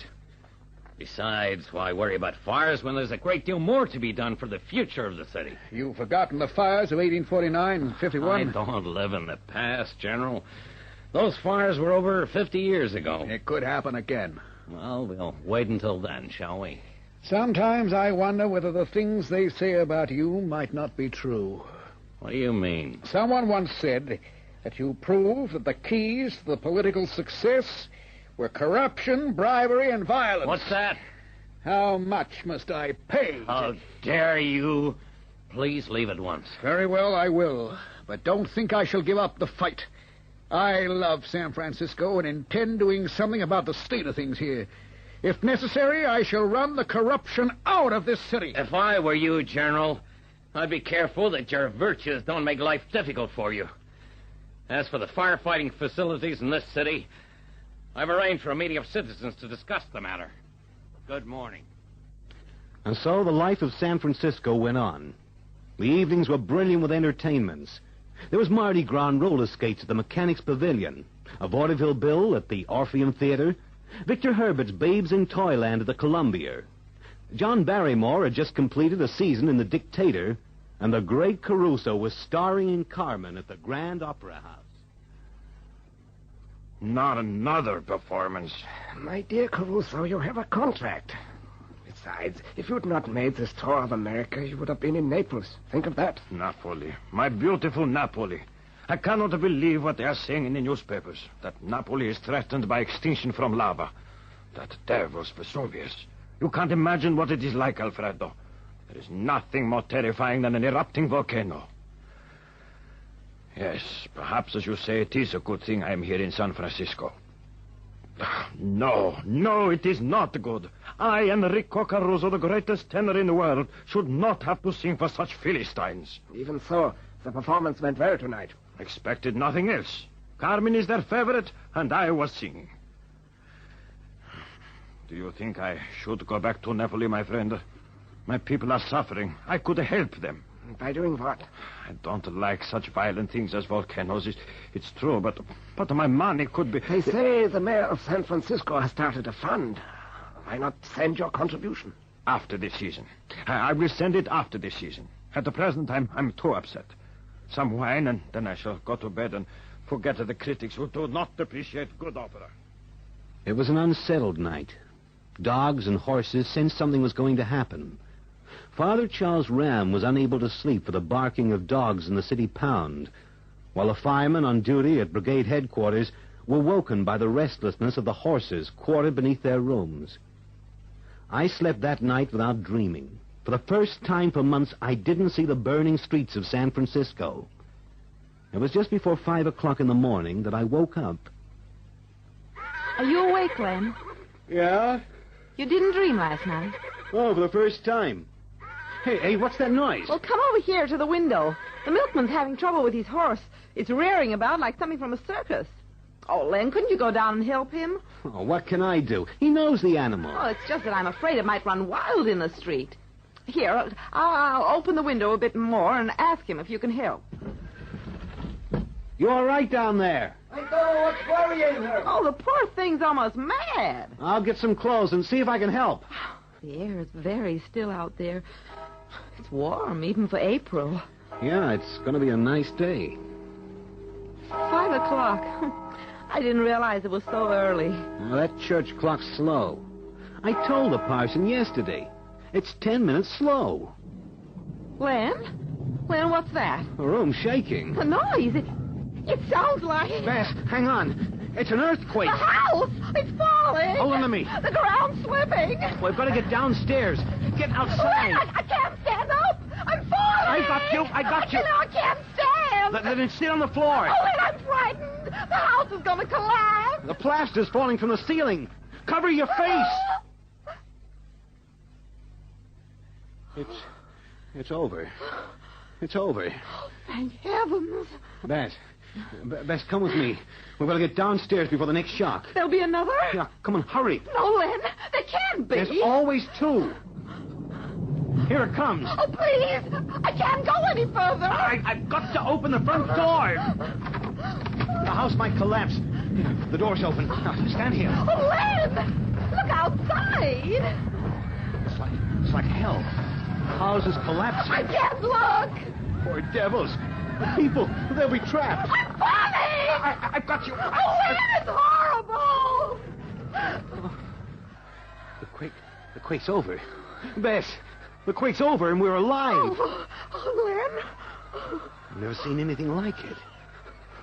Besides, why worry about fires when there's a great deal more to be done for the future of the city? You've forgotten the fires of 1849 and 51? I don't live in the past, General. Those fires were over 50 years ago. It could happen again. Well, we'll wait until then, shall we? Sometimes I wonder whether the things they say about you might not be true. What do you mean? Someone once said that you proved that the keys to the political success were corruption, bribery, and violence. What's that? How much must I pay? How dare you? Please leave at once. Very well, I will. But don't think I shall give up the fight. I love San Francisco and intend doing something about the state of things here. If necessary, I shall run the corruption out of this city. If I were you, General, I'd be careful that your virtues don't make life difficult for you. As for the firefighting facilities in this city, I've arranged for a meeting of citizens to discuss the matter. Good morning. And so the life of San Francisco went on. The evenings were brilliant with entertainments. There was Mardi Gras and roller skates at the Mechanics Pavilion, a vaudeville bill at the Orpheum Theater, Victor Herbert's Babes in Toyland at the Columbia. John Barrymore had just completed a season in The Dictator, and the great Caruso was starring in Carmen at the Grand Opera House. Not another performance. My dear Caruso, you have a contract. Besides, if you'd not made this tour of America, you would have been in Naples. Think of that. Napoli. My beautiful Napoli. I cannot believe what they are saying in the newspapers, that Napoli is threatened by extinction from lava. That devil's Vesuvius. You can't imagine what it is like, Alfredo. There is nothing more terrifying than an erupting volcano. Yes, perhaps, as you say, it is a good thing I am here in San Francisco. No, it is not good. I, Enrico Caruso, the greatest tenor in the world, should not have to sing for such Philistines. Even so, the performance went well tonight. Expected nothing else. Carmen is their favorite, and I was singing. Do you think I should go back to Napoli, my friend? My people are suffering. I could help them. By doing what? I don't like such violent things as volcanoes. It's true, but my money could be... They say the mayor of San Francisco has started a fund. Why not send your contribution? After this season. I will send it after this season. At the present, I'm too upset. Some wine, and then I shall go to bed and forget the critics who do not appreciate good opera. It was an unsettled night. Dogs and horses sensed something was going to happen. Father Charles Ram was unable to sleep for the barking of dogs in the city pound, while the firemen on duty at brigade headquarters were woken by the restlessness of the horses quartered beneath their rooms. I slept that night without dreaming. For the first time for months, I didn't see the burning streets of San Francisco. It was just before 5 o'clock in the morning that I woke up. Are you awake, Len? Yeah? You didn't dream last night. Oh, for the first time. Hey, what's that noise? Well, come over here to the window. The milkman's having trouble with his horse. It's rearing about like something from a circus. Oh, Len, couldn't you go down and help him? Oh, what can I do? He knows the animal. Oh, it's just that I'm afraid it might run wild in the street. Here, I'll open the window a bit more and ask him if you can help. You all right down there? I know what's worrying her. Oh, the poor thing's almost mad. I'll get some clothes and see if I can help. The air is very still out there. It's warm, even for April. Yeah, it's going to be a nice day. 5 o'clock. I didn't realize it was so early. Well, that church clock's slow. I told the parson yesterday. It's 10 minutes slow. Len, what's that? The room's shaking. A noise. It sounds like... Bess, hang on. It's an earthquake. The house! It's falling! Hold on to me. The ground's slipping. We've got to get downstairs. Get outside. Len, I can't stand up. I'm falling. I got you. I can't stand. Then sit on the floor. Oh, Len, I'm frightened. The house is going to collapse. The plaster's falling from the ceiling. Cover your face. It's over. It's over. Oh, thank heavens. Bess, come with me. We've got to get downstairs before the next shock. There'll be another? Yeah, come on, hurry. No, Len, there can't be. There's always two. Here it comes. Oh, please. I can't go any further. I've got to open the front door. The house might collapse. The door's open. Now, stand here. Oh, Len, look outside. It's like hell. The house is collapsing. I can't look. Poor devils. The people, they'll be trapped. I'm falling. I've got you. Oh, Len, it's horrible. The quake's over. Bess, the quake's over and we're alive. Oh, Len. I've never seen anything like it.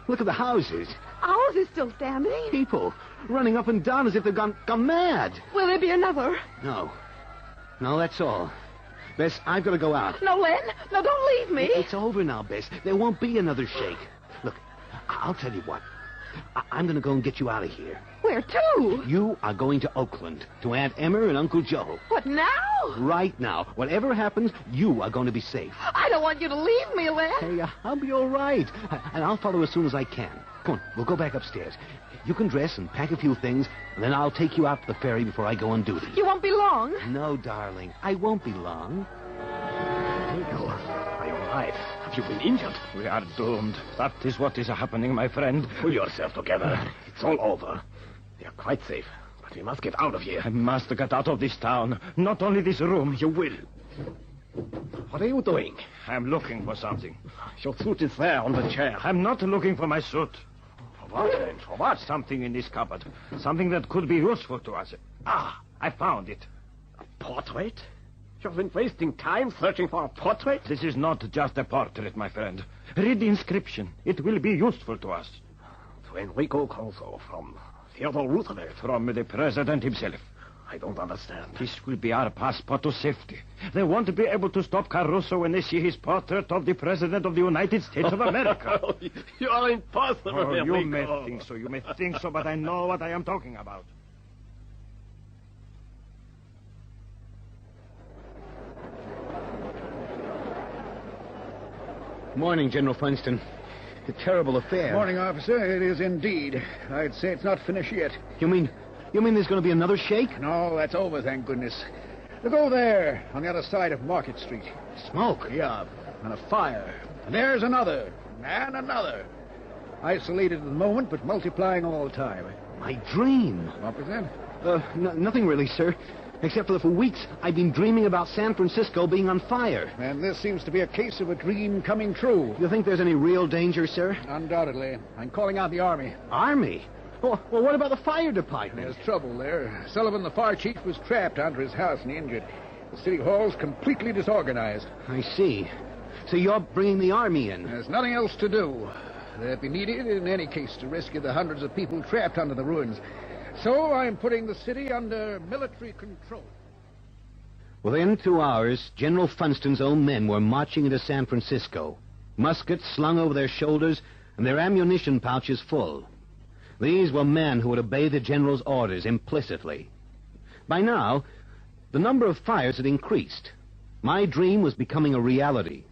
Look at the houses. Ours is still standing. People running up and down as if they've gone mad. Will there be another? No, that's all. Bess, I've got to go out. No, Len. No, don't leave me. It's over now, Bess. There won't be another shake. Look, I'll tell you what. I'm going to go and get you out of here. Where to? You are going to Oakland, to Aunt Emma and Uncle Joe. What, now? Right now. Whatever happens, you are going to be safe. I don't want you to leave me, Len. Hey, I'll be all right. And I'll follow as soon as I can. Come on, we'll go back upstairs. You can dress and pack a few things, and then I'll take you out to the ferry before I go on duty. You won't be long? No, darling. I won't be long. Nico, are you all right? Have you been injured? We are doomed. That is what is happening, my friend. Pull yourself together. It's all over. You're quite safe, but we must get out of here. I must get out of this town. Not only this room. You will. What are you doing? I'm looking for something. Your suit is there on the chair. I'm not looking for my suit. For what, then? For what? Something in this cupboard. Something that could be useful to us. Ah, I found it. A portrait? You've been wasting time searching for a portrait? This is not just a portrait, my friend. Read the inscription. It will be useful to us. To Enrico Caruso from Theodore Roosevelt. From the president himself. I don't understand. This will be our passport to safety. They won't be able to stop Caruso when they see his portrait of the President of the United States of America. You are impossible, Enrico. You may think so, but I know what I am talking about. Morning, General Funston. A terrible affair. Morning, officer. It is indeed. I'd say it's not finished yet. You mean there's going to be another shake? No, that's over, thank goodness. Look over there, on the other side of Market Street. Smoke? Yeah, and a fire. And there's another, and another. Isolated at the moment, but multiplying all the time. My dream. What was that? Nothing really, sir. Except for weeks, I've been dreaming about San Francisco being on fire. And this seems to be a case of a dream coming true. You think there's any real danger, sir? Undoubtedly. I'm calling out the Army. Army? Well, what about the fire department? There's trouble there. Sullivan, the fire chief, was trapped under his house and injured. The city hall's completely disorganized. I see. So you're bringing the Army in? There's nothing else to do. They'd be needed in any case to rescue the hundreds of people trapped under the ruins. So I'm putting the city under military control. Within 2 hours, General Funston's own men were marching into San Francisco, muskets slung over their shoulders and their ammunition pouches full. These were men who would obey the general's orders implicitly. By now, the number of fires had increased. My dream was becoming a reality.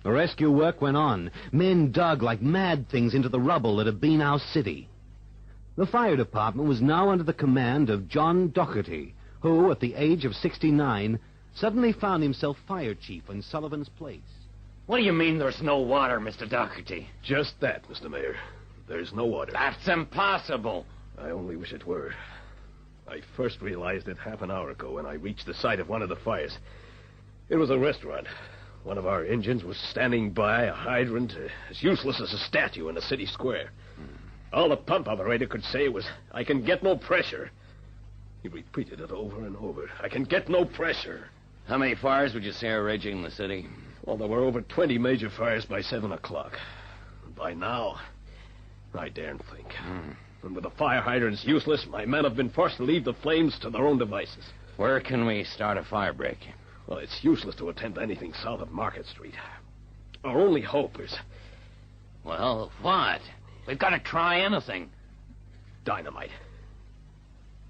The rescue work went on. Men dug like mad things into the rubble that had been our city. The fire department was now under the command of John Doherty, who, at the age of 69, suddenly found himself fire chief in Sullivan's place. What do you mean there's no water, Mr. Doherty? Just that, Mr. Mayor. There's no water. That's impossible. I only wish it were. I first realized it half an hour ago when I reached the site of one of the fires. It was a restaurant. One of our engines was standing by a hydrant as useless as a statue in a city square. All the pump operator could say was, "I can get no pressure." He repeated it over and over. "I can get no pressure." How many fires would you say are raging in the city? Well, there were over 20 major fires by 7 o'clock. By now, I daren't think. And with the fire hydrants useless, my men have been forced to leave the flames to their own devices. Where can we start a fire break? Well, it's useless to attempt anything south of Market Street. Our only hope is... Well, what? We've got to try anything. Dynamite.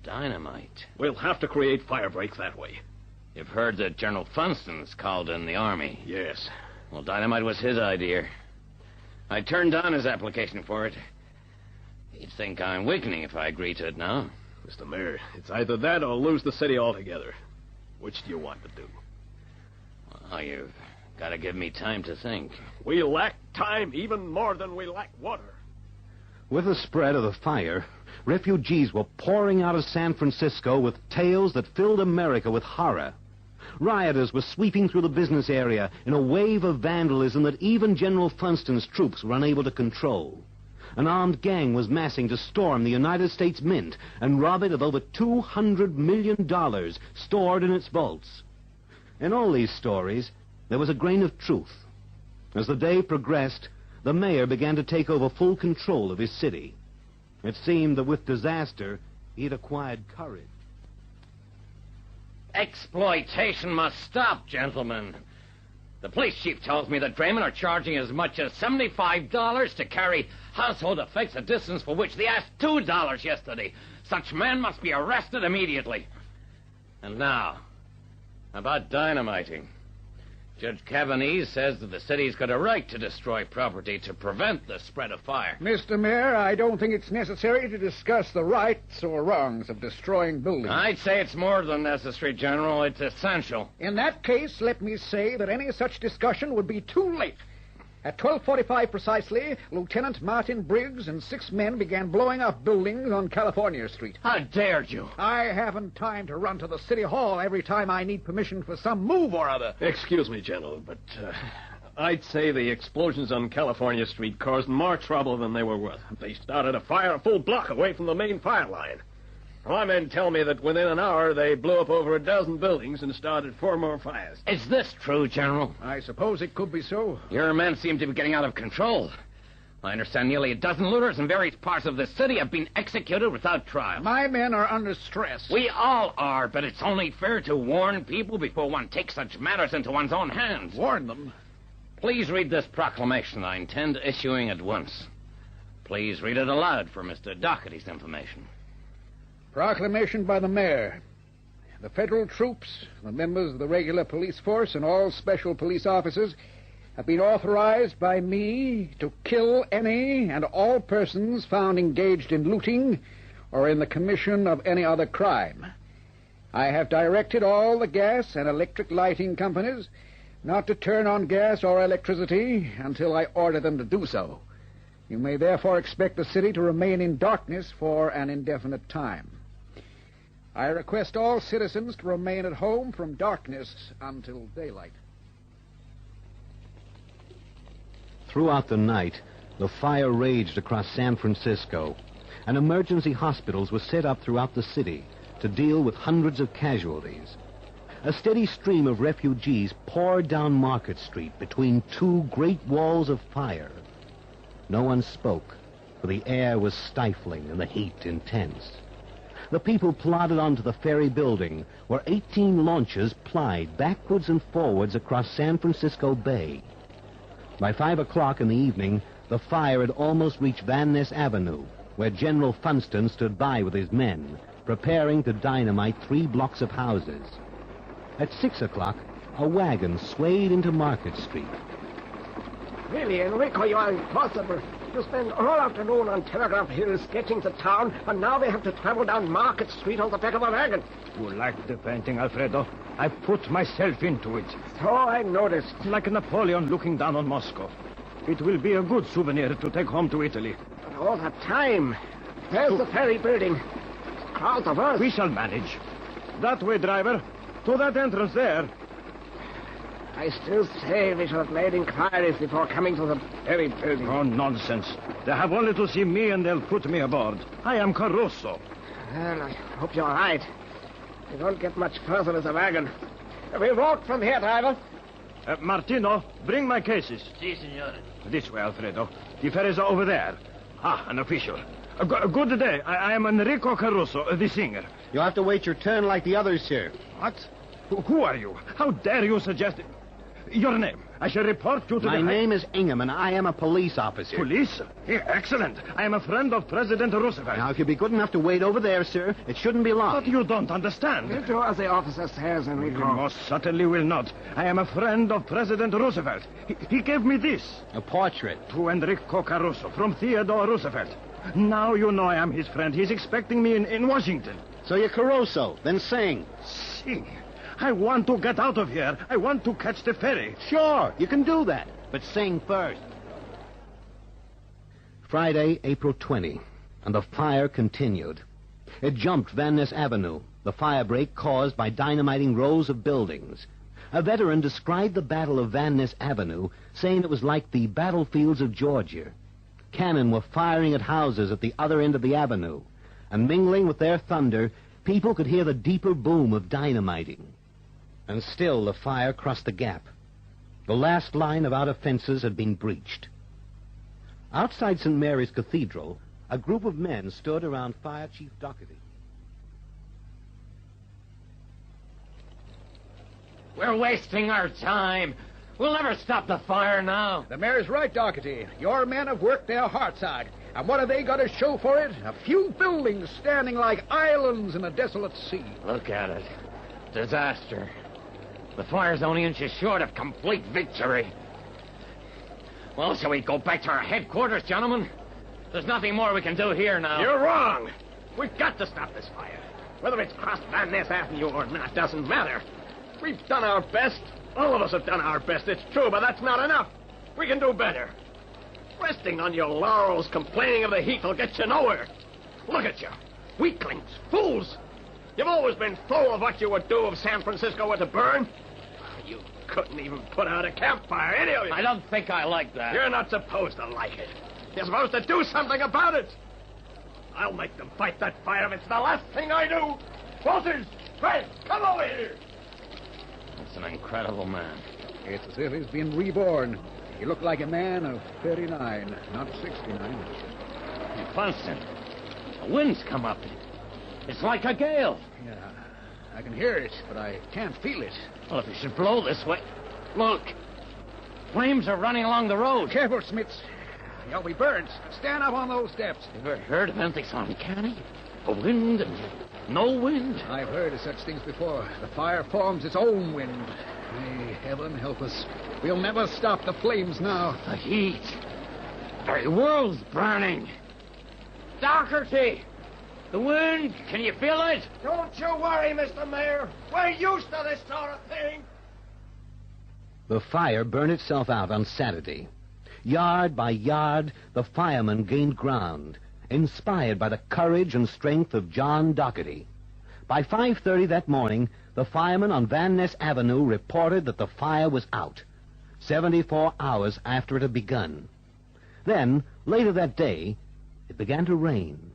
Dynamite? We'll have to create fire breaks that way. You've heard that General Funston's called in the Army. Yes. Well, dynamite was his idea. I turned down his application for it. He'd think I'm weakening if I agree to it now. Mr. Mayor, it's either that or lose the city altogether. Which do you want to do? Well, you've got to give me time to think. We lack time even more than we lack water. With the spread of the fire, refugees were pouring out of San Francisco with tales that filled America with horror. Rioters were sweeping through the business area in a wave of vandalism that even General Funston's troops were unable to control. An armed gang was massing to storm the United States Mint and rob it of over $200 million stored in its vaults. In all these stories, there was a grain of truth. As the day progressed, the mayor began to take over full control of his city. It seemed that with disaster, he had acquired courage. Exploitation must stop, gentlemen. The police chief tells me that draymen are charging as much as $75 to carry household effects a distance for which they asked $2 yesterday. Such men must be arrested immediately. And now, about dynamiting. Judge Cavanese says that the city's got a right to destroy property to prevent the spread of fire. Mr. Mayor, I don't think it's necessary to discuss the rights or wrongs of destroying buildings. I'd say it's more than necessary, General. It's essential. In that case, let me say that any such discussion would be too late. At 12:45 precisely, Lieutenant Martin Briggs and 6 men began blowing up buildings on California Street. How dared you? I haven't time to run to the city hall every time I need permission for some move or other. Excuse me, General, but I'd say the explosions on California Street caused more trouble than they were worth. They started a fire a full block away from the main fire line. My men tell me that within an hour they blew up over a dozen buildings and started 4 more fires. Is this true, General? I suppose it could be so. Your men seem to be getting out of control. I understand nearly a dozen looters in various parts of the city have been executed without trial. My men are under stress. We all are, but it's only fair to warn people before one takes such matters into one's own hands. Warn them? Please read this proclamation I intend issuing at once. Please read it aloud for Mr. Doherty's information. Proclamation by the mayor. The federal troops, the members of the regular police force, and all special police officers have been authorized by me to kill any and all persons found engaged in looting or in the commission of any other crime. I have directed all the gas and electric lighting companies not to turn on gas or electricity until I order them to do so. You may therefore expect the city to remain in darkness for an indefinite time. I request all citizens to remain at home from darkness until daylight. Throughout the night, the fire raged across San Francisco, and emergency hospitals were set up throughout the city to deal with hundreds of casualties. A steady stream of refugees poured down Market Street between two great walls of fire. No one spoke, for the air was stifling and the heat intense. The people plodded onto the ferry building, where 18 launches plied backwards and forwards across San Francisco Bay. By 5 o'clock in the evening, the fire had almost reached Van Ness Avenue, where General Funston stood by with his men, preparing to dynamite 3 blocks of houses. At 6 o'clock, a wagon swayed into Market Street. Really, Enrico, you are impossible. You spend all afternoon on Telegraph Hill sketching the town, and now we have to travel down Market Street on the back of a wagon. You like the painting, Alfredo? I put myself into it. So I noticed. Like Napoleon looking down on Moscow. It will be a good souvenir to take home to Italy. But all that time. There's the ferry building. Crowds of us. We shall manage. That way, driver. To that entrance there. I still say we should have made inquiries before coming to the ferry building. Oh, nonsense. They have only to see me and they'll put me aboard. I am Caruso. Well, I hope you're right. We won't get much further with the wagon. We'll walk from here, driver. Martino, bring my cases. Si, signore. This way, Alfredo. The ferries are over there. Ah, an official. Good day. I am Enrico Caruso, the singer. You'll have to wait your turn like the others here. What? Who are you? How dare you suggest it? Your name. I shall report you to My name is Ingham, and I am a police officer. Police? Yeah, excellent. I am a friend of President Roosevelt. Now, if you'll be good enough to wait over there, sir, it shouldn't be long. But you don't understand. We'll do as the officer says, Enrico. You most certainly will not. I am a friend of President Roosevelt. He gave me this. A portrait. To Enrico Caruso, from Theodore Roosevelt. Now you know I am his friend. He's expecting me in Washington. So you're Caruso. Then sing. Sing? I want to get out of here. I want to catch the ferry. Sure, you can do that. But sing first. Friday, April 20, and the fire continued. It jumped Van Ness Avenue, the firebreak caused by dynamiting rows of buildings. A veteran described the Battle of Van Ness Avenue, saying it was like the battlefields of Georgia. Cannon were firing at houses at the other end of the avenue, and mingling with their thunder, people could hear the deeper boom of dynamiting. And still the fire crossed the gap. The last line of outer fences had been breached. Outside St. Mary's Cathedral, a group of men stood around Fire Chief Doherty. We're wasting our time. We'll never stop the fire now. The mayor's right, Doherty. Your men have worked their hearts out. And what have they got to show for it? A few buildings standing like islands in a desolate sea. Look at it. Disaster. The fire's only inches short of complete victory. Well, shall we go back to our headquarters, gentlemen? There's nothing more we can do here now. You're wrong. We've got to stop this fire. Whether it's crossed Van Ness Avenue or not doesn't matter. We've done our best. All of us have done our best, it's true, but that's not enough. We can do better. Resting on your laurels, complaining of the heat will get you nowhere. Look at you. Weaklings, fools. You've always been full of what you would do if San Francisco were to burn. You couldn't even put out a campfire, any of you. I don't think I like that. You're not supposed to like it. You're supposed to do something about it. I'll make them fight that fire if it's the last thing I do. Walters, Fred, come over here. That's an incredible man. It's as if he's been reborn. He looked like a man of 39, not 69. Funston, the wind's come up. It's like a gale. Yeah, I can hear it, but I can't feel it. Well, if it should blow this way... Look, flames are running along the road. Careful, Smits. You'll be burned. Stand up on those steps. Ever heard of anything so uncanny? A wind and no wind? I've heard of such things before. The fire forms its own wind. May heaven help us. We'll never stop the flames now. The heat. The world's burning. Doherty! The wind, can you feel it? Don't you worry, Mr. Mayor. We're used to this sort of thing. The fire burned itself out on Saturday. Yard by yard, the firemen gained ground, inspired by the courage and strength of John Doherty. By 5:30 that morning, the firemen on Van Ness Avenue reported that the fire was out, 74 hours after it had begun. Then, later that day, it began to rain.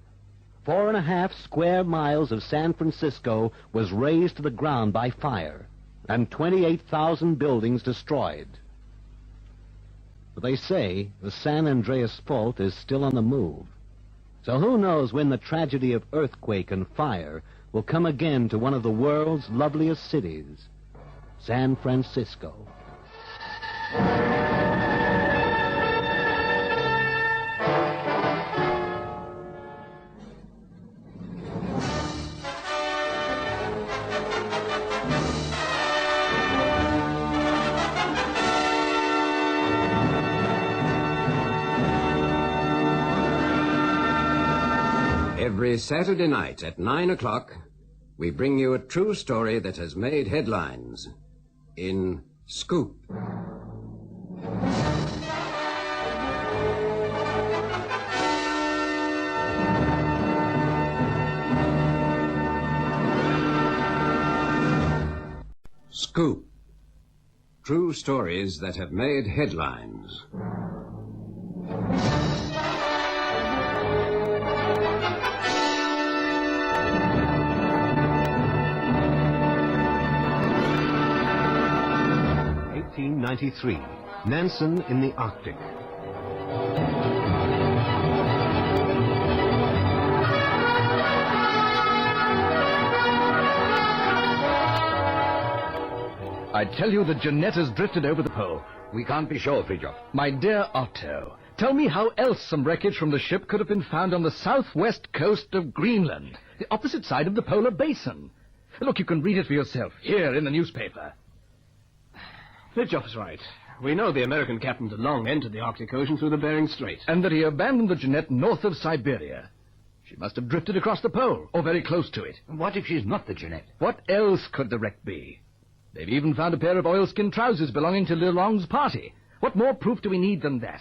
4.5 square miles of San Francisco was razed to the ground by fire, and 28,000 buildings destroyed. But they say the San Andreas Fault is still on the move. So who knows when the tragedy of earthquake and fire will come again to one of the world's loveliest cities, San Francisco. Every Saturday night at 9 o'clock, we bring you a true story that has made headlines in Scoop. Scoop. True stories that have made headlines. Nansen in the Arctic. I tell you that Jeanette has drifted over the pole. We can't be sure, Fridtjof. My dear Otto, tell me how else some wreckage from the ship could have been found on the southwest coast of Greenland, the opposite side of the polar basin. Look, you can read it for yourself, here in the newspaper. Fridtjof's right. We know the American captain de Long entered the Arctic Ocean through the Bering Strait. And that he abandoned the Jeanette north of Siberia. She must have drifted across the pole, or very close to it. What if she's not the Jeanette? What else could the wreck be? They've even found a pair of oilskin trousers belonging to de Long's party. What more proof do we need than that?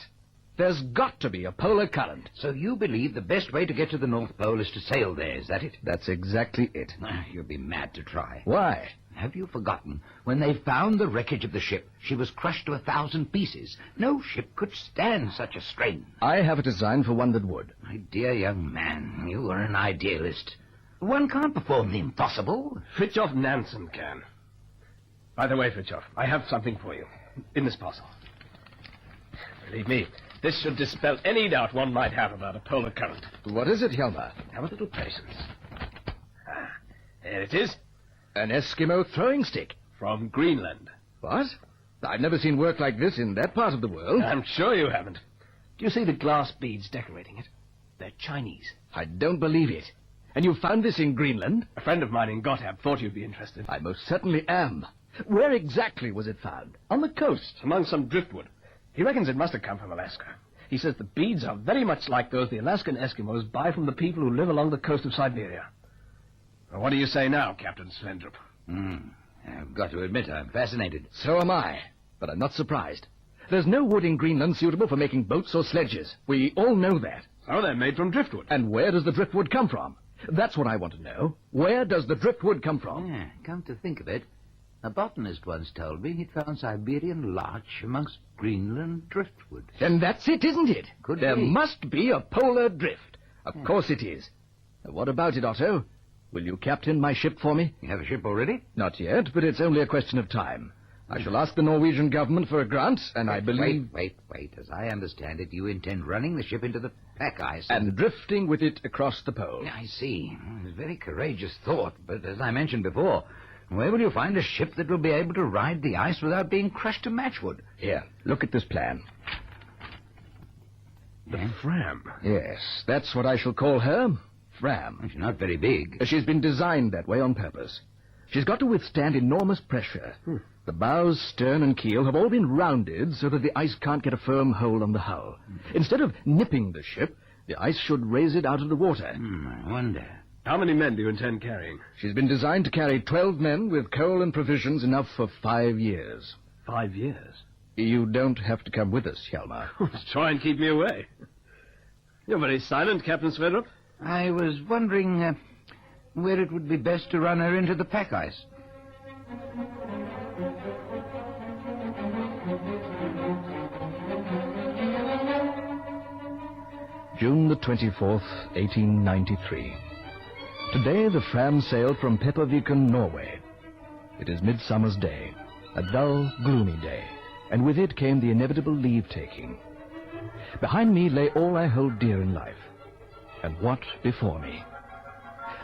There's got to be a polar current. So you believe the best way to get to the North Pole is to sail there, is that it? That's exactly it. You'd be mad to try. Why? Have you forgotten? When they found the wreckage of the ship, she was crushed to 1,000 pieces. No ship could stand such a strain. I have a design for one that would. My dear young man, you are an idealist. One can't perform the impossible. Fridtjof Nansen can. By the way, Fridtjof, I have something for you. In this parcel. Believe me, this should dispel any doubt one might have about a polar current. What is it, Hjalmar? Have a little patience. There it is. An Eskimo throwing stick. From Greenland. What? I've never seen work like this in that part of the world. I'm sure you haven't. Do you see the glass beads decorating it? They're Chinese. I don't believe it. And you found this in Greenland? A friend of mine in Gotthard thought you'd be interested. I most certainly am. Where exactly was it found? On the coast? Among some driftwood. He reckons it must have come from Alaska. He says the beads are very much like those the Alaskan Eskimos buy from the people who live along the coast of Siberia. Well, what do you say now, Captain Svendrup? I've got to admit I'm fascinated. So am I, but I'm not surprised. There's no wood in Greenland suitable for making boats or sledges. We all know that. So they're made from driftwood. And where does the driftwood come from? That's what I want to know. Where does the driftwood come from? Yeah, come to think of it, a botanist once told me he'd found Siberian larch amongst Greenland driftwood. And that's it, isn't it? Could there be. Must be a polar drift. Of course it is. What about it, Otto? Will you captain my ship for me? You have a ship already? Not yet, but it's only a question of time. I shall ask the Norwegian government for a grant, and I believe... Wait. As I understand it, you intend running the ship into the pack ice... And drifting with it across the pole. I see. It's a very courageous thought, but as I mentioned before, where will you find a ship that will be able to ride the ice without being crushed to matchwood? Here, look at this plan. The Fram? Yes, that's what I shall call her. Fram. She's not very big. She's been designed that way on purpose. She's got to withstand enormous pressure. The bows, stern, and keel have all been rounded so that the ice can't get a firm hold on the hull. Instead of nipping the ship, the ice should raise it out of the water. I wonder. How many men do you intend carrying? She's been designed to carry 12 men with coal and provisions enough for 5 years. 5 years? You don't have to come with us, Hjalmar. Try and keep me away. You're very silent, Captain Sverdrup. I was wondering where it would be best to run her into the pack ice. June the 24th, 1893. Today the Fram sailed from Pepperviken, Norway. It is Midsummer's Day, a dull, gloomy day, and with it came the inevitable leave-taking. Behind me lay all I hold dear in life, and what before me?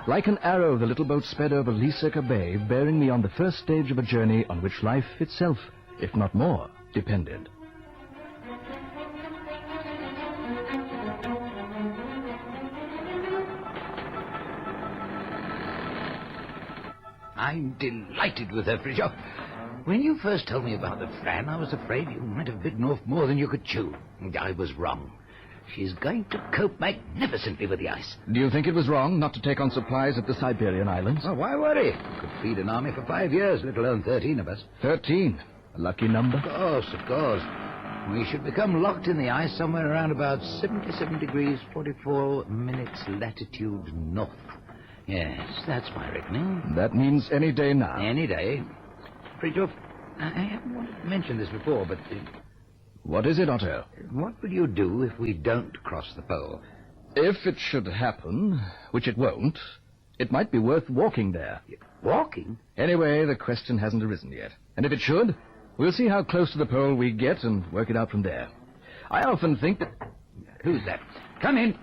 Like an arrow, the little boat sped over Lysaker Bay, bearing me on the first stage of a journey on which life itself, if not more, depended. I'm delighted with her, Fridtjof. When you first told me about the Fram, I was afraid you might have bitten off more than you could chew. I was wrong. She's going to cope magnificently with the ice. Do you think it was wrong not to take on supplies at the Siberian Islands? Oh, why worry? Could feed an army for 5 years, let alone 13 of us. 13. A lucky number. Of course. We should become locked in the ice somewhere around about 77 degrees 44 minutes latitude north. Yes, that's my reckoning. That means any day now. Any day. Fridtjof, I haven't wanted to mention this before, but... What is it, Otto? What will you do if we don't cross the pole? If it should happen, which it won't, it might be worth walking there. Walking? Anyway, the question hasn't arisen yet. And if it should, we'll see how close to the pole we get and work it out from there. I often think that... Who's that? Come in.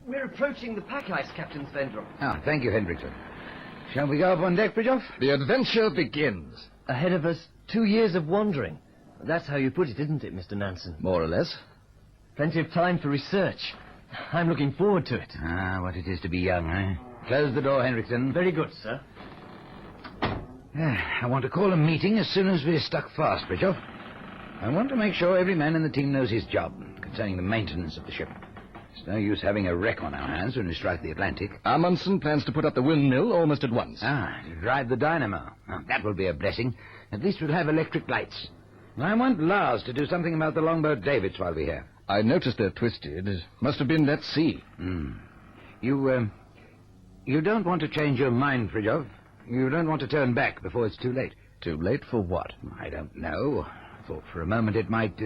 We're approaching the pack ice, Captain Svendrup. Ah, thank you, Hendrickson. Shall we go up on deck, Fridtjof? The adventure begins. Ahead of us, 2 years of wandering. That's how you put it, isn't it, Mr. Nansen? More or less. Plenty of time for research. I'm looking forward to it. Ah, what it is to be young, eh? Close the door, Hendrickson. Very good, sir. I want to call a meeting as soon as we're stuck fast, Fridtjof. I want to make sure every man in the team knows his job concerning the maintenance of the ship. It's no use having a wreck on our hands when we strike the Atlantic. Amundsen plans to put up the windmill almost at once. Ah, to drive the dynamo. Oh, that will be a blessing. At least we'll have electric lights. I want Lars to do something about the longboat davits while we're here. I noticed they're twisted. It must have been that sea. You don't want to change your mind, Fridtjof. You don't want to turn back before it's too late. Too late for what? I don't know. I thought for a moment it might...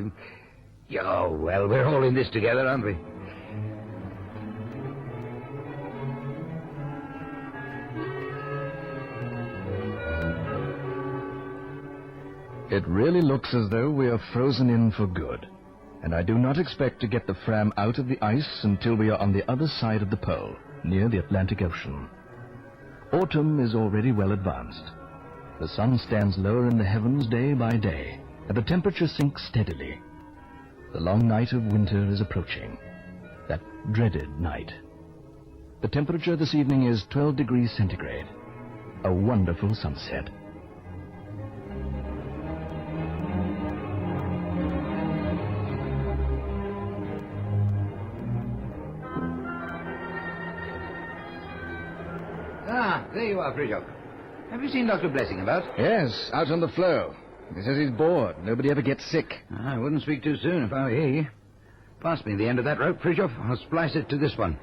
Oh, well, we're all in this together, aren't we? It really looks as though we are frozen in for good. And I do not expect to get the Fram out of the ice until we are on the other side of the pole, near the Atlantic Ocean. Autumn is already well advanced. The sun stands lower in the heavens day by day, and the temperature sinks steadily. The long night of winter is approaching. That dreaded night. The temperature this evening is 12 degrees centigrade. A wonderful sunset. Ah, there you are, Fridtjof. Have you seen Dr. Blessing about? Yes, out on the floe. He says he's bored. Nobody ever gets sick. I wouldn't speak too soon if I were you. Pass me the end of that rope, Fridtjof. I'll splice it to this one.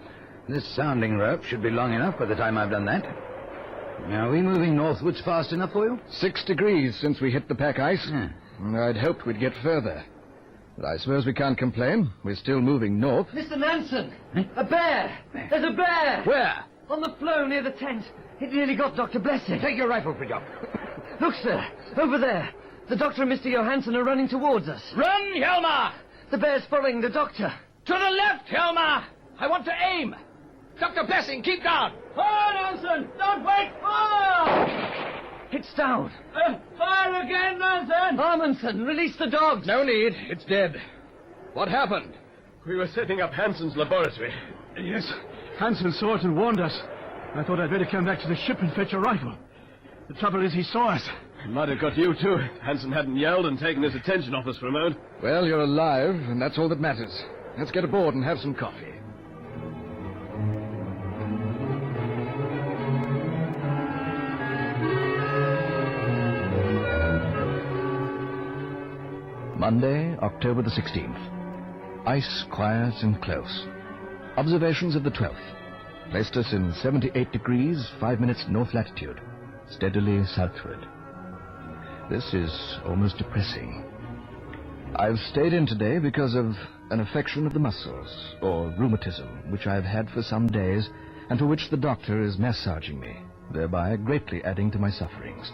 This sounding rope should be long enough by the time I've done that. Now, are we moving northwards fast enough for you? 6 degrees since we hit the pack ice. I'd hoped we'd get further. But I suppose we can't complain. We're still moving north. Mr. Nansen! A bear! There's a bear! Where? On the floe near the tent. It nearly got Dr. Blessing. Take your rifle, Fridtjof. Look, sir. Over there. The doctor and Mr. Johansson are running towards us. Run, Hjalmar! The bear's following the doctor. To the left, Hjalmar! I want to aim. Dr. Blessing, keep down. Fire, Nansen! Don't wait! Fire! It's down. Fire again, Nansen! Amundsen, release the dogs. No need. It's dead. What happened? We were setting up Hansen's laboratory. Yes. Hansen saw it and warned us. I thought I'd better come back to the ship and fetch a rifle. The trouble is he saw us. Might have got you, too. Hansen hadn't yelled and taken his attention off us for a moment. Well, you're alive, and that's all that matters. Let's get aboard and have some coffee. Monday, October the 16th. Ice quiet and close. Observations of the 12th. Placed us in 78 degrees, 5 minutes north latitude. Steadily southward. This is almost depressing. I've stayed in today because of an affection of the muscles, or rheumatism, which I've had for some days, and for which the doctor is massaging me, thereby greatly adding to my sufferings.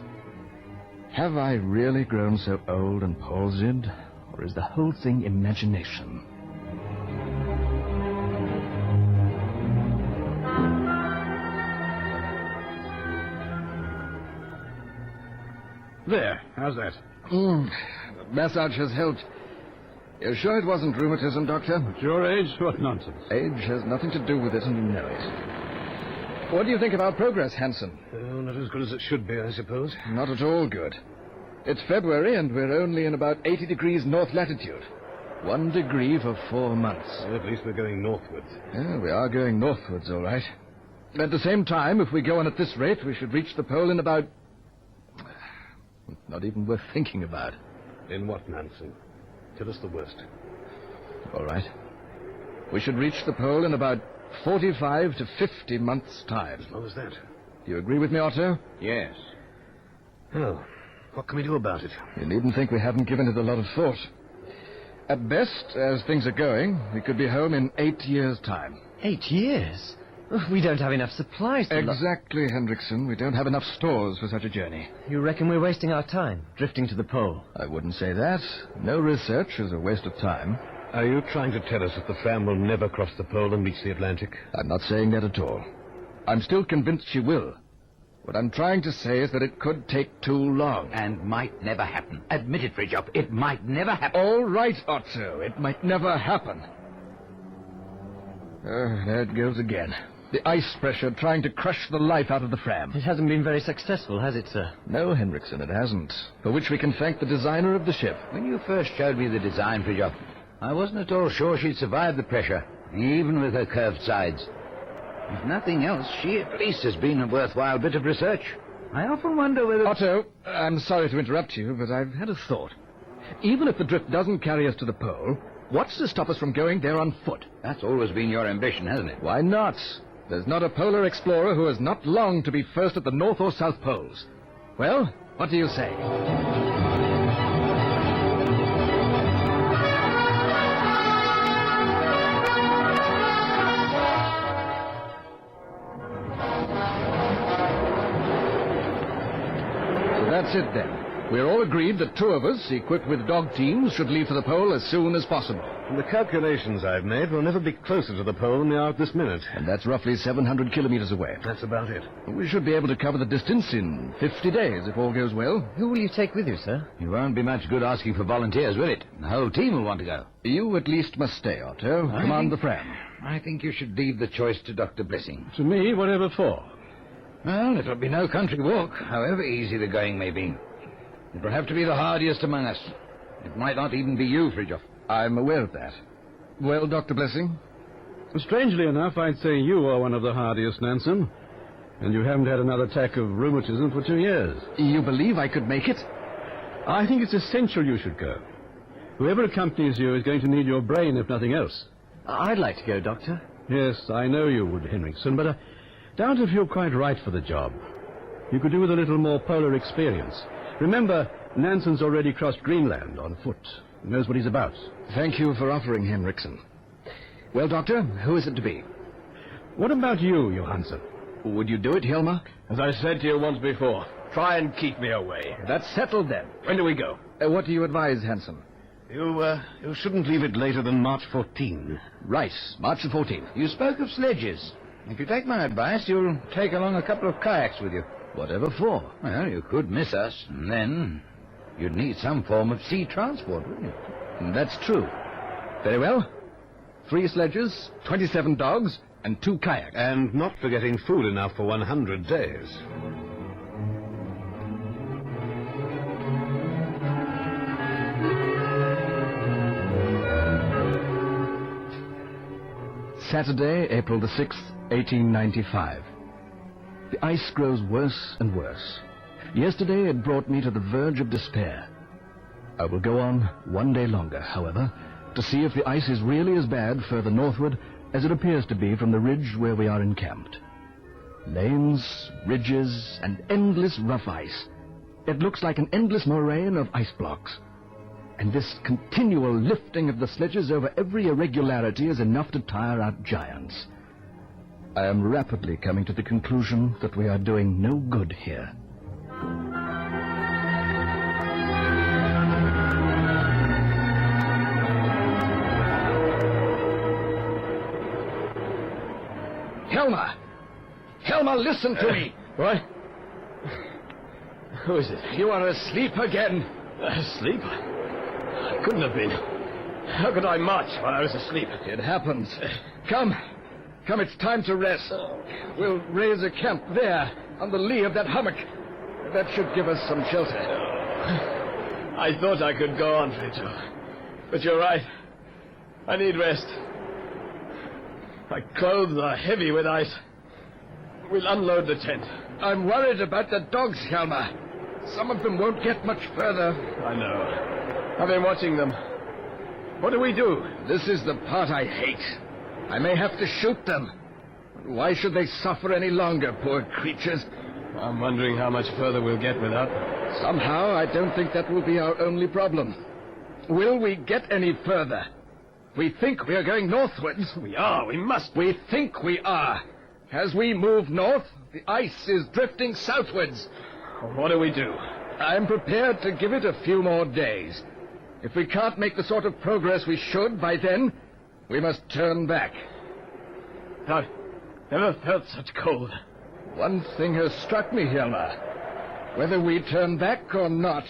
Have I really grown so old and palsied, or is the whole thing imagination? There, how's that? The massage has helped. You're sure it wasn't rheumatism, Doctor? At your age? What nonsense. Age has nothing to do with it, and you know it. What do you think of our progress, Hansen? Not as good as it should be, I suppose. Not at all good. It's February, and we're only in about 80 degrees north latitude. 1 degree for 4 months. At least we're going northwards. Yeah, we are going northwards, all right. At the same time, if we go on at this rate, we should reach the pole in about... Not even worth thinking about. In what, Nansen? Tell us the worst. All right. We should reach the pole in about 45 to 50 months' time. As low as that? Do you agree with me, Otto? Yes. Well, what can we do about it? You needn't think we haven't given it a lot of thought. At best, as things are going, we could be home in 8 years' time. 8 years? We don't have enough supplies to... Exactly, Hendrickson. We don't have enough stores for such a journey. You reckon we're wasting our time, drifting to the pole? I wouldn't say that. No research is a waste of time. Are you trying to tell us that the Fram will never cross the pole and reach the Atlantic? I'm not saying that at all. I'm still convinced she will. What I'm trying to say is that it could take too long. And might never happen. Admit it, Fridtjof. It might never happen. All right, Otto. It might never happen. There it goes again. The ice pressure trying to crush the life out of the Fram. It hasn't been very successful, has it, sir? No, Hendrickson, it hasn't. For which we can thank the designer of the ship. When you first showed me the design, Fridtjof, I wasn't at all sure she'd survive the pressure, even with her curved sides. If nothing else, she at least has been a worthwhile bit of research. I often wonder whether... Otto, I'm sorry to interrupt you, but I've had a thought. Even if the drift doesn't carry us to the pole, what's to stop us from going there on foot? That's always been your ambition, hasn't it? Why not? There's not a polar explorer who has not longed to be first at the North or South Poles. Well, what do you say? So that's it then. We're all agreed that 2 of us, equipped with dog teams, should leave for the pole as soon as possible. From the calculations I've made, we'll never be closer to the pole than we are at this minute. And that's roughly 700 kilometers away. That's about it. We should be able to cover the distance in 50 days, if all goes well. Who will you take with you, sir? It won't be much good asking for volunteers, will it? The whole team will want to go. You at least must stay, Otto. Command the Fram. I think you should leave the choice to Dr. Blessing. To me, whatever for? Well, it'll be no country walk, however easy the going may be. It will have to be the hardiest among us. It might not even be you, Fridtjof. I'm aware of that. Well, Dr. Blessing? Strangely enough, I'd say you are one of the hardiest, Nansen. And you haven't had another attack of rheumatism for 2 years. You believe I could make it? I think it's essential you should go. Whoever accompanies you is going to need your brain, if nothing else. I'd like to go, Doctor. Yes, I know you would, Henriksen, but I doubt if you're quite right for the job. You could do with a little more polar experience. Remember, Nansen's already crossed Greenland on foot. He knows what he's about. Thank you for offering, Henriksen. Well, Doctor, who is it to be? What about you, Johansson? Would you do it, Hjalmar? As I said to you once before, try and keep me away. That's settled, then. When do we go? What do you advise, Hansen? You shouldn't leave it later than March 14. Right, March the 14th. You spoke of sledges. If you take my advice, you'll take along a couple of kayaks with you. Whatever for? Well, you could miss us, and then you'd need some form of sea transport, wouldn't you? That's true. Very well. 3 sledges, 27 dogs, and 2 kayaks. And not forgetting food enough for 100 days. Saturday, April the 6th, 1895. The ice grows worse and worse. Yesterday it brought me to the verge of despair. I will go on 1 day longer, however, to see if the ice is really as bad further northward as it appears to be from the ridge where we are encamped. Lanes, ridges, and endless rough ice. It looks like an endless moraine of ice blocks. And this continual lifting of the sledges over every irregularity is enough to tire out giants. I am rapidly coming to the conclusion that we are doing no good here. Helmer! Helmer, listen to me! What? Who is it? You are asleep again. Asleep? I couldn't have been. How could I march while I was asleep? It happens. Come, it's time to rest. We'll raise a camp there, on the lee of that hummock. That should give us some shelter. I thought I could go on, Fritzo. But you're right. I need rest. My clothes are heavy with ice. We'll unload the tent. I'm worried about the dogs, Helmer. Some of them won't get much further. I know. I've been watching them. What do we do? This is the part I hate. I may have to shoot them. Why should they suffer any longer, poor creatures? I'm wondering how much further we'll get without them. Somehow, I don't think that will be our only problem. Will we get any further? We think we are going northwards. We are. We must. We think we are. As we move north, the ice is drifting southwards. What do we do? I'm prepared to give it a few more days. If we can't make the sort of progress we should by then, we must turn back. I've never felt such cold. One thing has struck me, Helmer. Whether we turn back or not,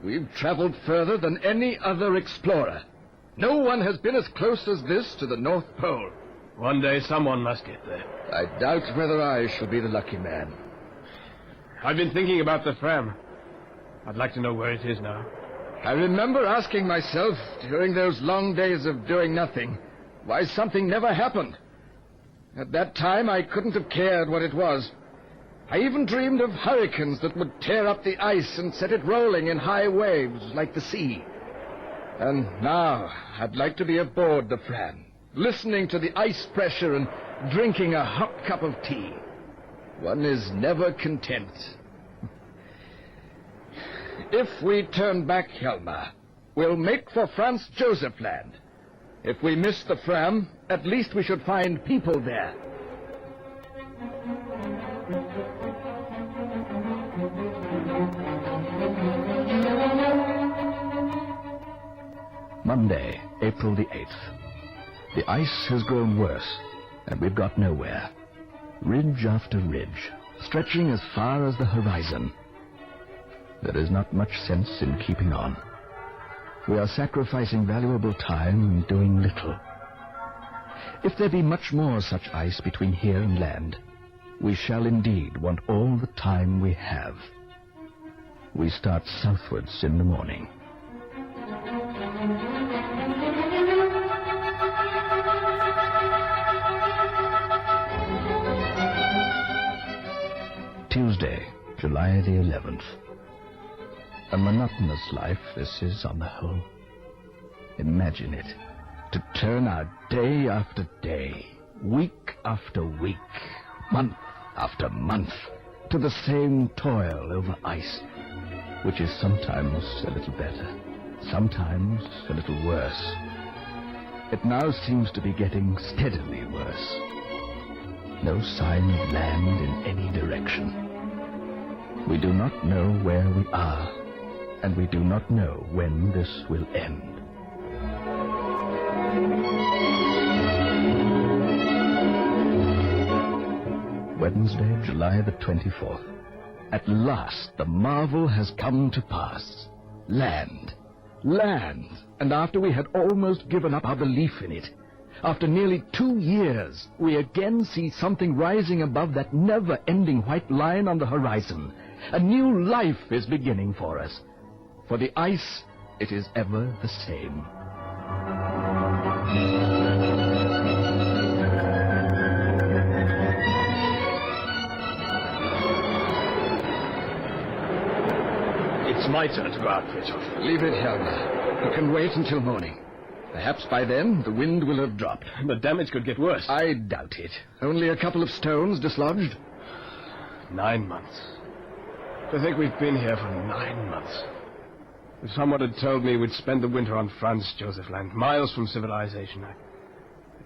we've traveled further than any other explorer. No one has been as close as this to the North Pole. One day someone must get there. I doubt whether I shall be the lucky man. I've been thinking about the Fram. I'd like to know where it is now. I remember asking myself during those long days of doing nothing why something never happened. At that time, I couldn't have cared what it was. I even dreamed of hurricanes that would tear up the ice and set it rolling in high waves like the sea. And now, I'd like to be aboard the Fram, listening to the ice pressure and drinking a hot cup of tea. One is never content. If we turn back, Helmer, we'll make for Franz Joseph Land. If we miss the Fram, at least we should find people there. Monday, April the 8th. The ice has grown worse, and we've got nowhere. Ridge after ridge, stretching as far as the horizon. There is not much sense in keeping on. We are sacrificing valuable time and doing little. If there be much more such ice between here and land, we shall indeed want all the time we have. We start southwards in the morning. Tuesday, July the 11th. A monotonous life this is on the whole. Imagine it. To turn out day after day, week after week, month after month, to the same toil over ice, which is sometimes a little better, sometimes a little worse. It now seems to be getting steadily worse. No sign of land in any direction. We do not know where we are, and we do not know when this will end. Wednesday, July the 24th. At last the marvel has come to pass. Land. Land. And after we had almost given up our belief in it, After nearly 2 years, we again see something rising above that never-ending white line on the horizon. A new life is beginning for us. For the ice, it is ever the same. It's my turn to go out, Fritjof. Leave it, Helga. You can wait until morning. Perhaps by then the wind will have dropped. The damage could get worse. I doubt it. Only a couple of stones dislodged. 9 months. To think we've been here for 9 months. If someone had told me we'd spend the winter on Franz Josef Land, miles from civilization, I'd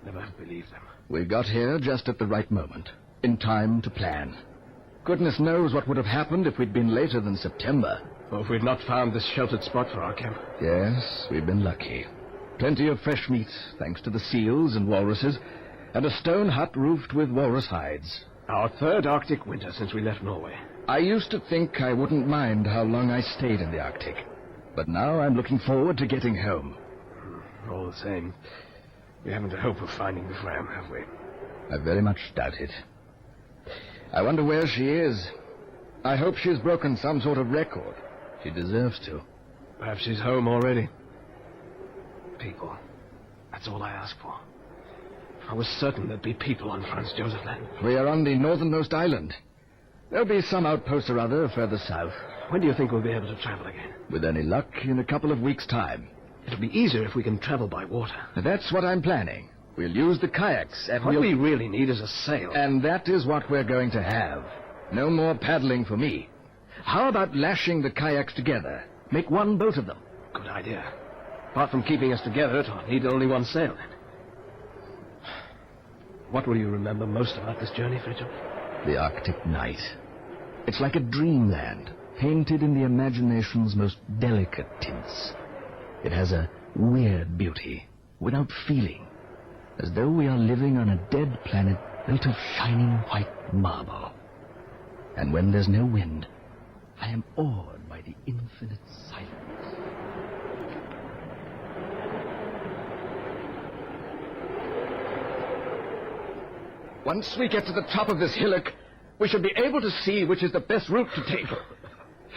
never have believed them. We got here just at the right moment, in time to plan. Goodness knows what would have happened if we'd been later than September. Or if we'd not found this sheltered spot for our camp. Yes, we've been lucky. Plenty of fresh meat, thanks to the seals and walruses, and a stone hut roofed with walrus hides. Our 3rd Arctic winter since we left Norway. I used to think I wouldn't mind how long I stayed in the Arctic. But now I'm looking forward to getting home. All the same, we haven't a hope of finding the Fram, have we? I very much doubt it. I wonder where she is. I hope she's broken some sort of record. She deserves to. Perhaps she's home already. People. That's all I ask for. I was certain there'd be people on Franz Josef Land. We are on the northernmost island. There'll be some outpost or other further south. When do you think we'll be able to travel again? With any luck, in a couple of weeks' time. It'll be easier if we can travel by water. That's what I'm planning. We'll use the kayaks and what we really need is a sail. And that is what we're going to have. No more paddling for me. How about lashing the kayaks together? Make one boat of them. Good idea. Apart from keeping us together, it'll need only one sail, then. What will you remember most about this journey, Fritjof? The Arctic night. It's like a dreamland, painted in the imagination's most delicate tints. It has a weird beauty, without feeling, as though we are living on a dead planet built of shining white marble. And when there's no wind, I am awed by the infinite silence. Once we get to the top of this hillock, we should be able to see which is the best route to take.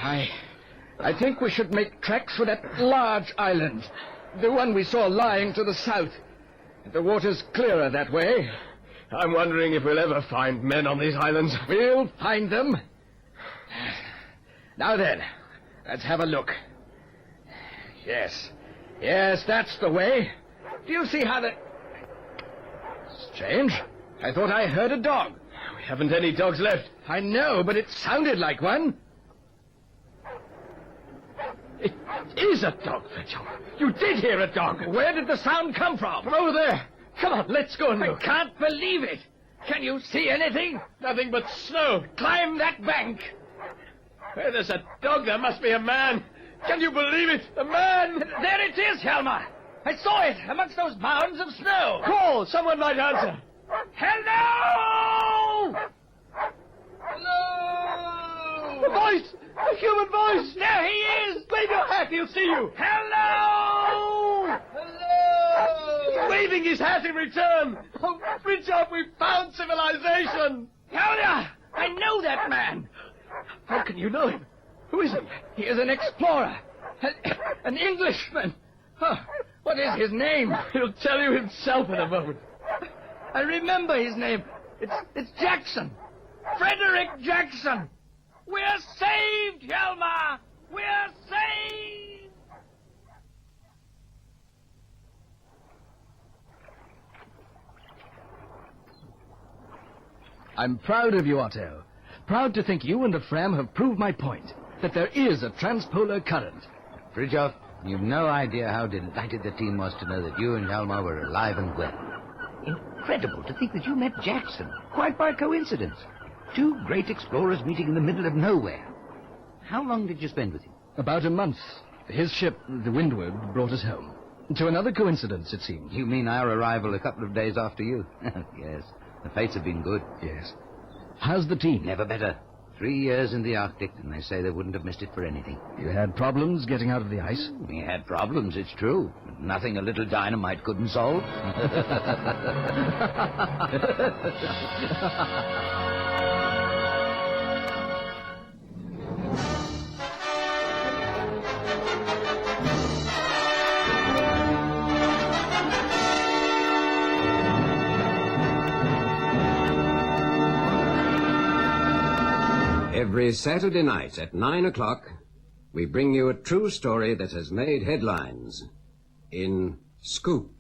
I think we should make tracks for that large island, the one we saw lying to the south. The water's clearer that way. I'm wondering if we'll ever find men on these islands. We'll find them. Now then, let's have a look. Yes, that's the way. Do you see how the... Strange. I thought I heard a dog. We haven't any dogs left. I know, but it sounded like one. It is a dog, Fritjof. You did hear a dog. Where did the sound come from? From over there. Come on, let's go and look. I can't believe it. Can you see anything? Nothing but snow. Climb that bank. Where there's a dog, there must be a man. Can you believe it? A man! There it is, Helma. I saw it amongst those mounds of snow. Call! Someone might answer. Hello! A voice! A human voice! There he is! Wave your hat, he'll see you! Hello! He's waving his hat in return! Oh, Fritjof, we found civilization! Helga! I know that man! How can you know him? Who is he? He is an explorer. An Englishman. Oh, what is his name? He'll tell you himself in a moment. I remember his name. It's Jackson. Frederick Jackson. We're saved, Helma! We're saved! I'm proud of you, Otto. Proud to think you and the Fram have proved my point, that there is a transpolar current. Fritjof, you've no idea how delighted the team was to know that you and Hjalmar were alive and well. Incredible to think that you met Jackson, quite by coincidence. Two great explorers meeting in the middle of nowhere. How long did you spend with him? About a month. His ship, the Windward, brought us home. To another coincidence, it seems. You mean our arrival a couple of days after you? Yes. The fates have been good. Yes. How's the team? Never better. 3 years in the Arctic, and they say they wouldn't have missed it for anything. You had problems getting out of the ice? We had problems, it's true. But nothing a little dynamite couldn't solve. Every Saturday night at 9 o'clock, we bring you a true story that has made headlines in Scoop.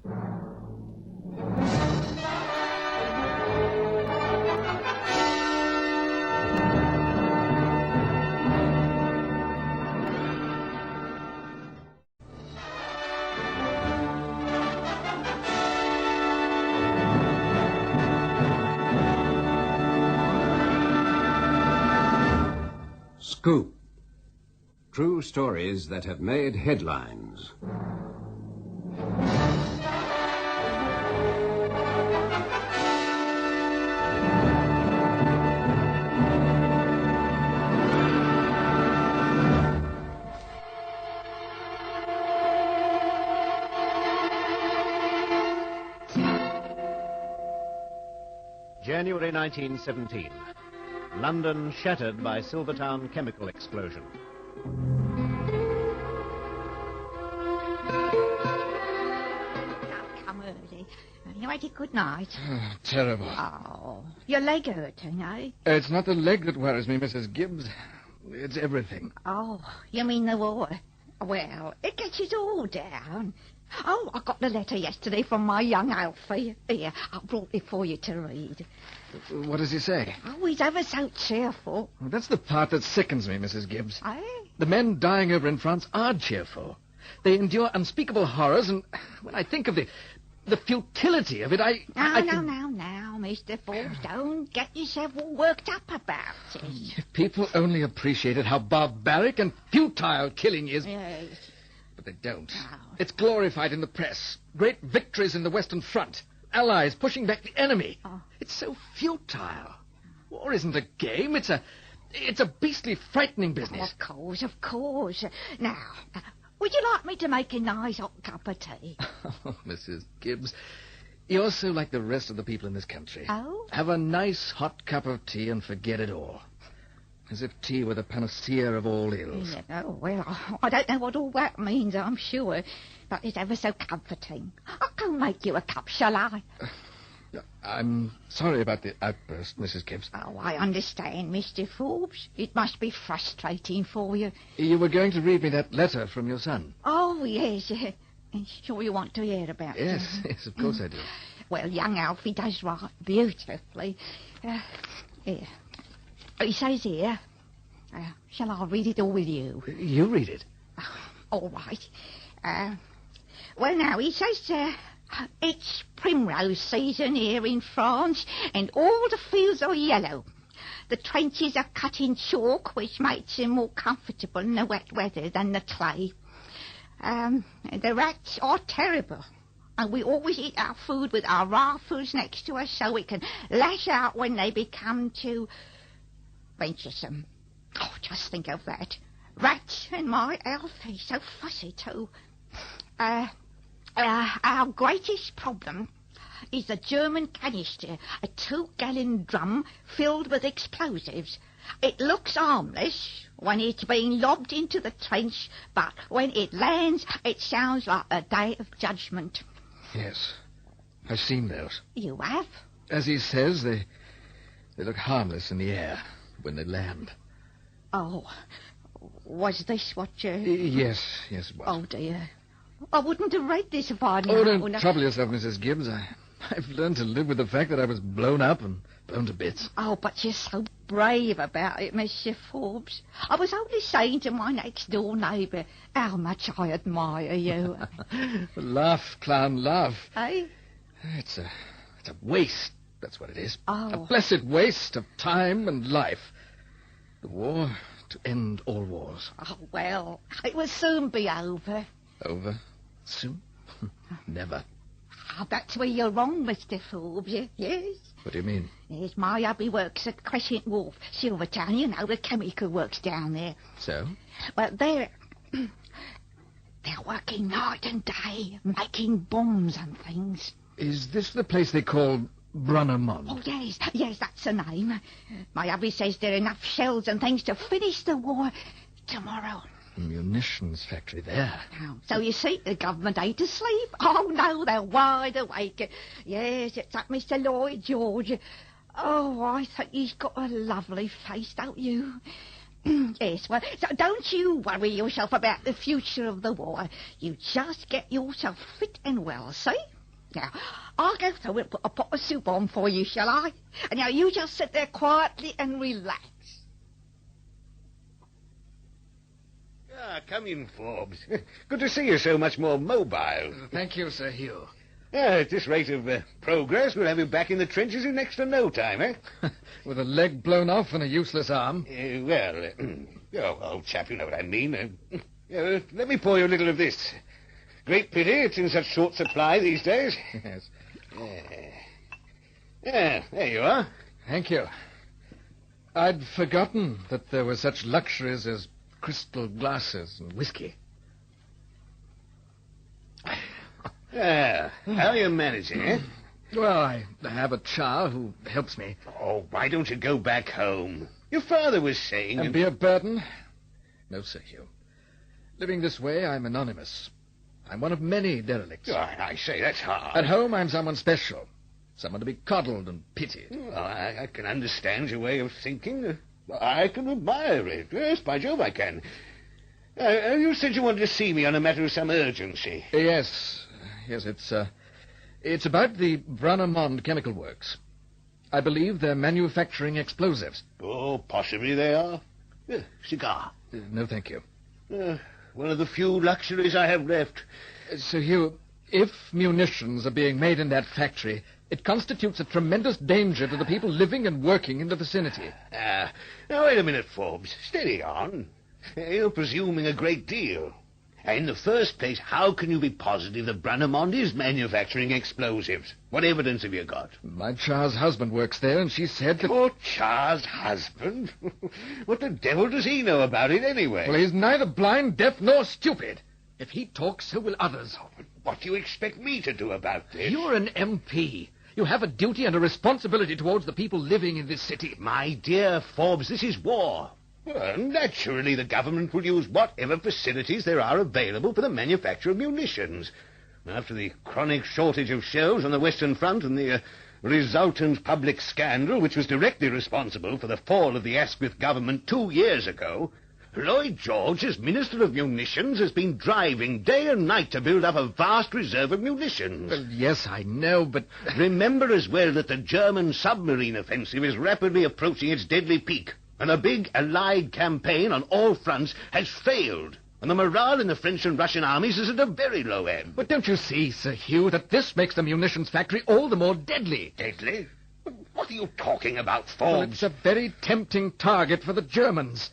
Scoop. True stories that have made headlines. January 1917. London shattered by Silvertown chemical explosion. Come early. You had a good night. Terrible. Oh, your leg hurting, eh? It's not the leg that worries me, Mrs. Gibbs. It's everything. Oh, you mean the war? Well, it gets it all down. Oh, I got the letter yesterday from my young Alfie. Here, I brought it for you to read. What does he say? Oh, he's ever so cheerful. Well, that's the part that sickens me, Mrs. Gibbs. Eh? The men dying over in France are cheerful. They endure unspeakable horrors, and when I think of the futility of it, Now, Mr. Forbes, don't get yourself all worked up about it. If people only appreciated how barbaric and futile killing is... Yes. But they don't. It's glorified in the press. Great victories in the Western Front. Allies pushing back the enemy. It's so futile. War isn't a game. It's a beastly, frightening business. Of course. Now, would you like me to make a nice hot cup of tea? Oh, Mrs. Gibbs, you're so like the rest of the people in this country. Oh? Have a nice hot cup of tea and forget it all. As if tea were the panacea of all ills. Yeah, oh, well, I don't know what all that means, I'm sure. But it's ever so comforting. I'll go make you a cup, shall I? I'm sorry about the outburst, Mrs. Gibbs. Oh, I understand, Mr. Forbes. It must be frustrating for you. You were going to read me that letter from your son. Oh, yes. Sure you want to hear about it? Yes, of course I do. Well, young Alfie does write beautifully. Here. He says here... shall I read it all with you? You read it. All right. Well, now, he says... it's primrose season here in France, and all the fields are yellow. The trenches are cut in chalk, which makes them more comfortable in the wet weather than the clay. The rats are terrible, and we always eat our food with our rifles next to us so we can lash out when they become too venturesome. Oh, just think of that. Rats and my Alfie, so fussy too. Our greatest problem is the German canister, a 2-gallon drum filled with explosives. It looks harmless when it's being lobbed into the trench, but when it lands, it sounds like a day of judgment. Yes, I've seen those. You have? As he says, they look harmless in the air when they land. Oh, was this what you... Yes, it was. Oh, dear. I wouldn't have read this if I'd known. Oh, don't trouble yourself, Mrs. Gibbs. I've learned to live with the fact that I was blown up and blown to bits. Oh, but you're so brave about it, Mr. Forbes. I was only saying to my next-door neighbour how much I admire you. Laugh, clown, laugh. Eh? It's a waste, that's what it is. Oh. A blessed waste of time and life. The war to end all wars. Oh, well, it will soon be over. Over? Soon? Never. Oh, that's where you're wrong, Mr. Forbes, yes. What do you mean? Yes, my hubby works at Crescent Wharf, Silvertown, you know, the chemical works down there. So? Well, they're working night and day, making bombs and things. Is this the place they call Brunnermond? Oh, yes, that's the name. My hubby says there are enough shells and things to finish the war tomorrow. A munitions factory there. Oh, so you see, the government ain't asleep. Oh, no, they're wide awake. Yes, it's that Mr. Lloyd George. Oh, I think he's got a lovely face, don't you? Yes, well, so don't you worry yourself about the future of the war. You just get yourself fit and well, see? Now, I'll go through and put a pot of soup on for you, shall I? And now you just sit there quietly and relax. Ah, come in, Forbes. Good to see you so much more mobile. Thank you, Sir Hugh. At this rate of progress, we'll have you back in the trenches in next to no time, eh? With a leg blown off and a useless arm? Old chap, you know what I mean. Let me pour you a little of this. Great pity it's in such short supply these days. Yes. There you are. Thank you. I'd forgotten that there were such luxuries as crystal glasses and whiskey. How are you managing, eh? Well, I have a child who helps me. Oh, why don't you go back home? Your father was saying... And be a burden? No, Sir Hugh. Living this way, I'm anonymous. I'm one of many derelicts. Oh, I say, that's hard. At home, I'm someone special. Someone to be coddled and pitied. Well, I can understand your way of thinking. I can admire it. Yes, by Jove, I can. You said you wanted to see me on a matter of some urgency. Yes, it's about the Brunnermond Chemical Works. I believe they're manufacturing explosives. Oh, possibly they are. Cigar. No, thank you. One of the few luxuries I have left. Sir Hugh, if munitions are being made in that factory, it constitutes a tremendous danger to the people living and working in the vicinity. Now, wait a minute, Forbes. Steady on. You're presuming a great deal. In the first place, how can you be positive that Brunnermond is manufacturing explosives? What evidence have you got? My Char's husband works there, and she said that... Your Char's husband? What the devil does he know about it, anyway? Well, he's neither blind, deaf, nor stupid. If he talks, so will others. Oh, but what do you expect me to do about this? You're an MP. You have a duty and a responsibility towards the people living in this city. My dear Forbes, this is war. Well, naturally, the government will use whatever facilities there are available for the manufacture of munitions. After the chronic shortage of shells on the Western Front and the resultant public scandal, which was directly responsible for the fall of the Asquith government 2 years ago, Lloyd George, as Minister of Munitions, has been driving day and night to build up a vast reserve of munitions. Well, yes, I know, but... Remember as well that the German submarine offensive is rapidly approaching its deadly peak. And a big Allied campaign on all fronts has failed. And the morale in the French and Russian armies is at a very low ebb. But don't you see, Sir Hugh, that this makes the munitions factory all the more deadly? Deadly? What are you talking about, Forbes? Well, it's a very tempting target for the Germans.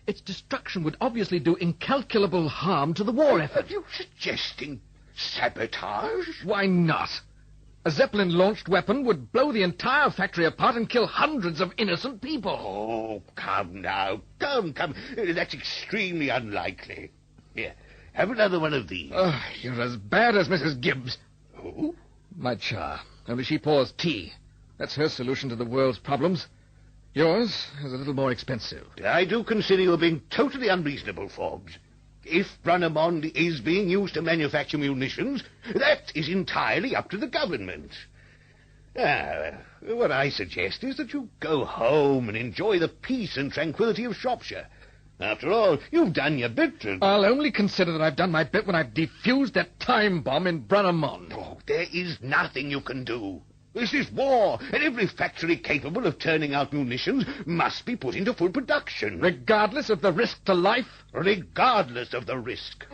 Its destruction would obviously do incalculable harm to the war effort. Are you suggesting sabotage? Why not? A Zeppelin-launched weapon would blow the entire factory apart and kill hundreds of innocent people. Oh, come now. Come. That's extremely unlikely. Here, have another one of these. Oh, you're as bad as Mrs. Gibbs. Who? My Char. Only she pours tea. That's her solution to the world's problems. Yours is a little more expensive. I do consider you being totally unreasonable, Forbes. If Brunnermond is being used to manufacture munitions, that is entirely up to the government. What I suggest is that you go home and enjoy the peace and tranquility of Shropshire. After all, you've done your bit. I'll only consider that I've done my bit when I've defused that time bomb in Brunnermond. Oh, there is nothing you can do. This is war, and every factory capable of turning out munitions must be put into full production. Regardless of the risk to life? Regardless of the risk.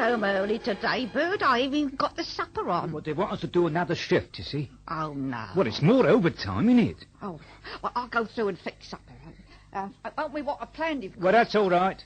home early today, Bert. I even got the supper on. Well, they want us to do another shift, you see. Oh, no. Well, it's more overtime, isn't it? Oh, well, I'll go through and fix supper. Won't we what I planned it? Well, that's all right.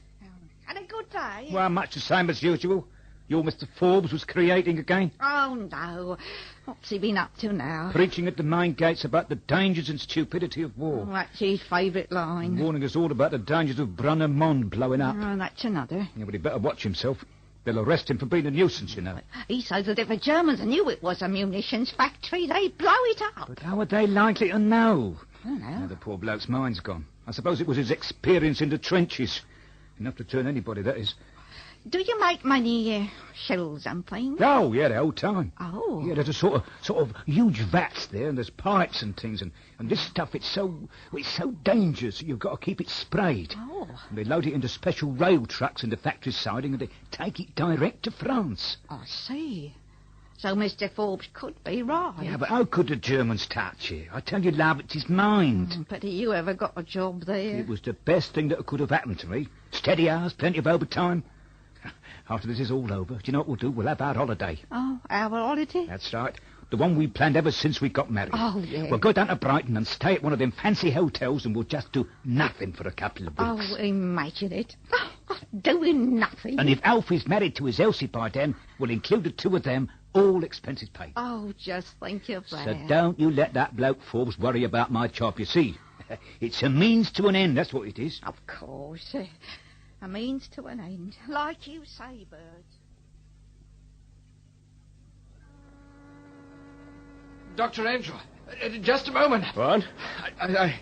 Had a good day? Well, much the same as usual. Your Mr. Forbes was creating again. Oh, no. What's he been up to now? Preaching at the main gates about the dangers and stupidity of war. Oh, that's his favourite line. Warning us all about the dangers of Brunner-Mond blowing up. Oh, that's another. Yeah, but he better watch himself. They'll arrest him for being a nuisance, you know. He says that if the Germans knew it was a munitions factory, they'd blow it up. But how are they likely to know? I don't know. Now, the poor bloke's mind's gone. I suppose it was his experience in the trenches. Enough to turn anybody, that is. Do you make many shells and things? Oh, yeah, the whole time. Oh. Yeah, there's a sort of huge vats there, and there's pipes and things, and this stuff, it's so dangerous that you've got to keep it sprayed. Oh. And they load it into special rail trucks in the factory siding, and they take it direct to France. I see. So Mr. Forbes could be right. Yeah, but how could the Germans touch it? I tell you, love, it's his mind. Pity you ever got a job there. It was the best thing that could have happened to me. Steady hours, plenty of overtime. After this is all over, do you know what we'll do? We'll have our holiday. Oh, our holiday? That's right. The one we planned ever since we got married. Oh, yeah. We'll go down to Brighton and stay at one of them fancy hotels, and we'll just do nothing for a couple of weeks. Oh, imagine it. Doing nothing. And if Alfie's married to his Elsie by then, we'll include the two of them, all expenses paid. Oh, just think of that. So don't you let that bloke Forbes worry about my job, you see. It's a means to an end, that's what it is. Of course. A means to an end. Like you say, Bert. Dr. Angel, just a moment. What? I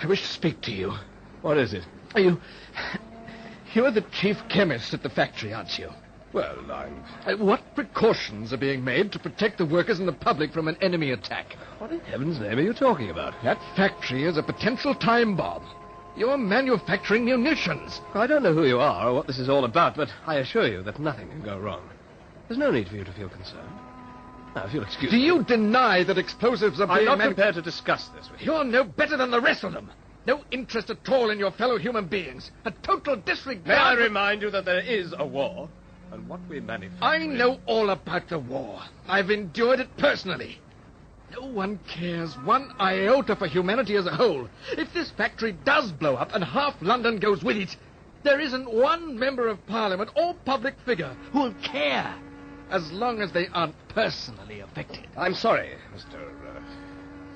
wish to speak to you. What is it? You're the chief chemist at the factory, aren't you? Well, what precautions are being made to protect the workers and the public from an enemy attack? What in heaven's name are you talking about? That factory is a potential time bomb. You're manufacturing munitions. I don't know who you are or what this is all about, but I assure you that nothing can go wrong. There's no need for you to feel concerned. Now, if you'll excuse me... Do you deny that explosives are being... I'm not prepared to discuss this with you. You're no better than the rest of them. No interest at all in your fellow human beings. A total disregard... May I remind you that there is a war, and what we manufacture... I know all about the war. I've endured it personally. No one cares one iota for humanity as a whole. If this factory does blow up and half London goes with it, there isn't one member of Parliament or public figure who'll care, as long as they aren't personally affected. I'm sorry, Mr.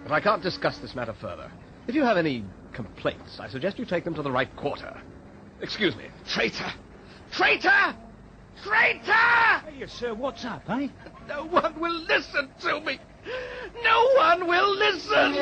But I can't discuss this matter further. If you have any complaints, I suggest you take them to the right quarter. Excuse me. Traitor! Traitor! Traitor! Hey, sir, what's up, eh? No one will listen to me. No one will listen.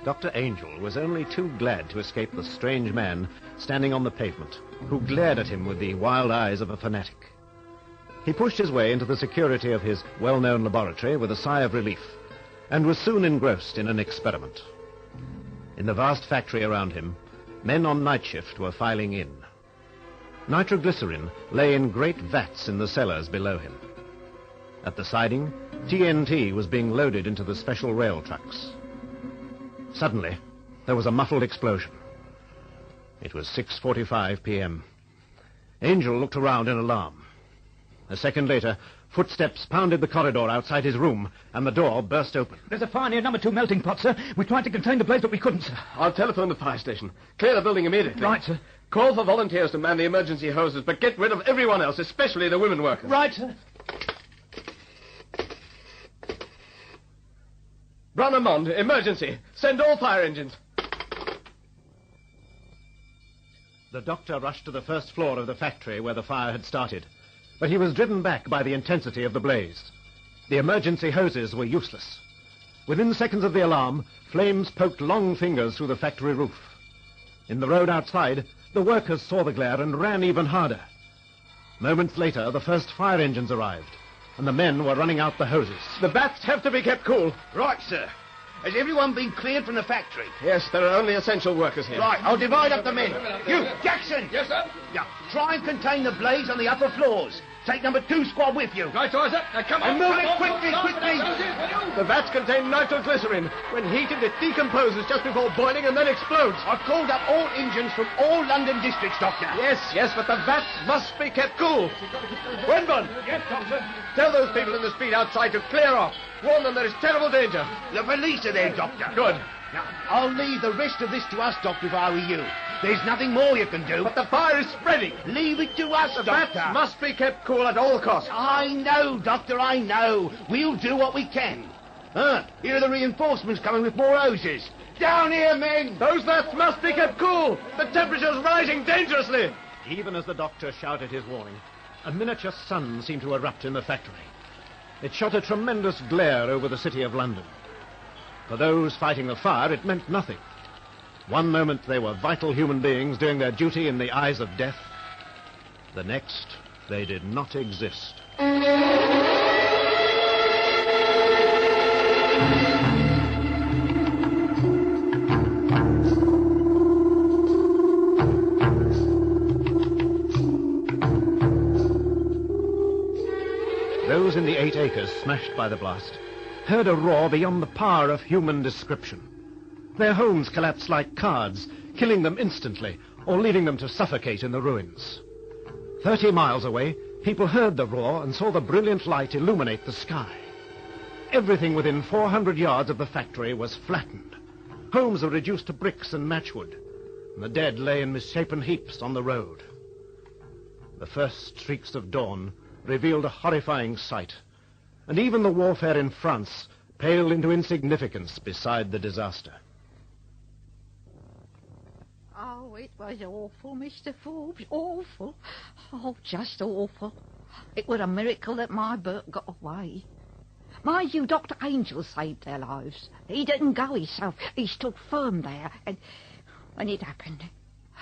Dr. Angel was only too glad to escape the strange man standing on the pavement, who glared at him with the wild eyes of a fanatic. He pushed his way into the security of his well-known laboratory with a sigh of relief, and was soon engrossed in an experiment. In the vast factory around him, men on night shift were filing in. Nitroglycerin lay in great vats in the cellars below him. At the siding, TNT was being loaded into the special rail trucks. Suddenly, there was a muffled explosion. It was 6:45 p.m. Angel looked around in alarm. A second later, footsteps pounded the corridor outside his room, and the door burst open. There's a fire near number 2 melting pot, sir. We tried to contain the blaze, but we couldn't, sir. I'll telephone the fire station. Clear the building immediately. Right, sir. Call for volunteers to man the emergency hoses, but get rid of everyone else, especially the women workers. Right, sir. Brunner-Mond, emergency. Send all fire engines. The doctor rushed to the first floor of the factory where the fire had started, but he was driven back by the intensity of the blaze. The emergency hoses were useless. Within seconds of the alarm, flames poked long fingers through the factory roof. In the road outside, The workers saw the glare and ran even harder. Moments later, the first fire engines arrived, and the men were running out the hoses. The vats have to be kept cool. Right, sir. Has everyone been cleared from the factory? Yes, there are only essential workers here. Right, I'll divide up the men. You, Jackson! Yes, sir? Yeah, try and contain the blaze on the upper floors. Take number 2 squad with you. Right, sir. Now, come on. And move come it on, quickly, stop, quickly. The vats contain nitroglycerin. When heated, it decomposes just before boiling and then explodes. I've called up all engines from all London districts, Doctor. Yes, but the vats must be kept cool. Wenbon! Yes, Doctor. Tell those people in the street outside to clear off. Warn them there is terrible danger. The police are there, Doctor. Good. Now, I'll leave the rest of this to us, Doctor, if I were you. There's nothing more you can do. But the fire is spreading. Leave it to us, The Doctor. vats must be kept cool at all costs. I know, Doctor, I know. We'll do what we can. Here are the reinforcements coming with more hoses. Down here, men! Those vats must be kept cool. The temperature's rising dangerously. Even as the doctor shouted his warning, a miniature sun seemed to erupt in the factory. It shot a tremendous glare over the city of London. For those fighting the fire, it meant nothing. One moment they were vital human beings doing their duty in the eyes of death. The next, they did not exist. Those in the 8 acres smashed by the blast heard a roar beyond the power of human description. Their homes collapsed like cards, killing them instantly or leaving them to suffocate in the ruins. 30 miles away, people heard the roar and saw the brilliant light illuminate the sky. Everything within 400 yards of the factory was flattened. Homes were reduced to bricks and matchwood, and the dead lay in misshapen heaps on the road. The first streaks of dawn revealed a horrifying sight, and even the warfare in France paled into insignificance beside the disaster. Oh, it was awful, Mr. Forbes, awful. Oh, just awful. It was a miracle that my Bert got away. Mind you, Dr. Angel saved their lives. He didn't go himself. He stood firm there, and when it happened,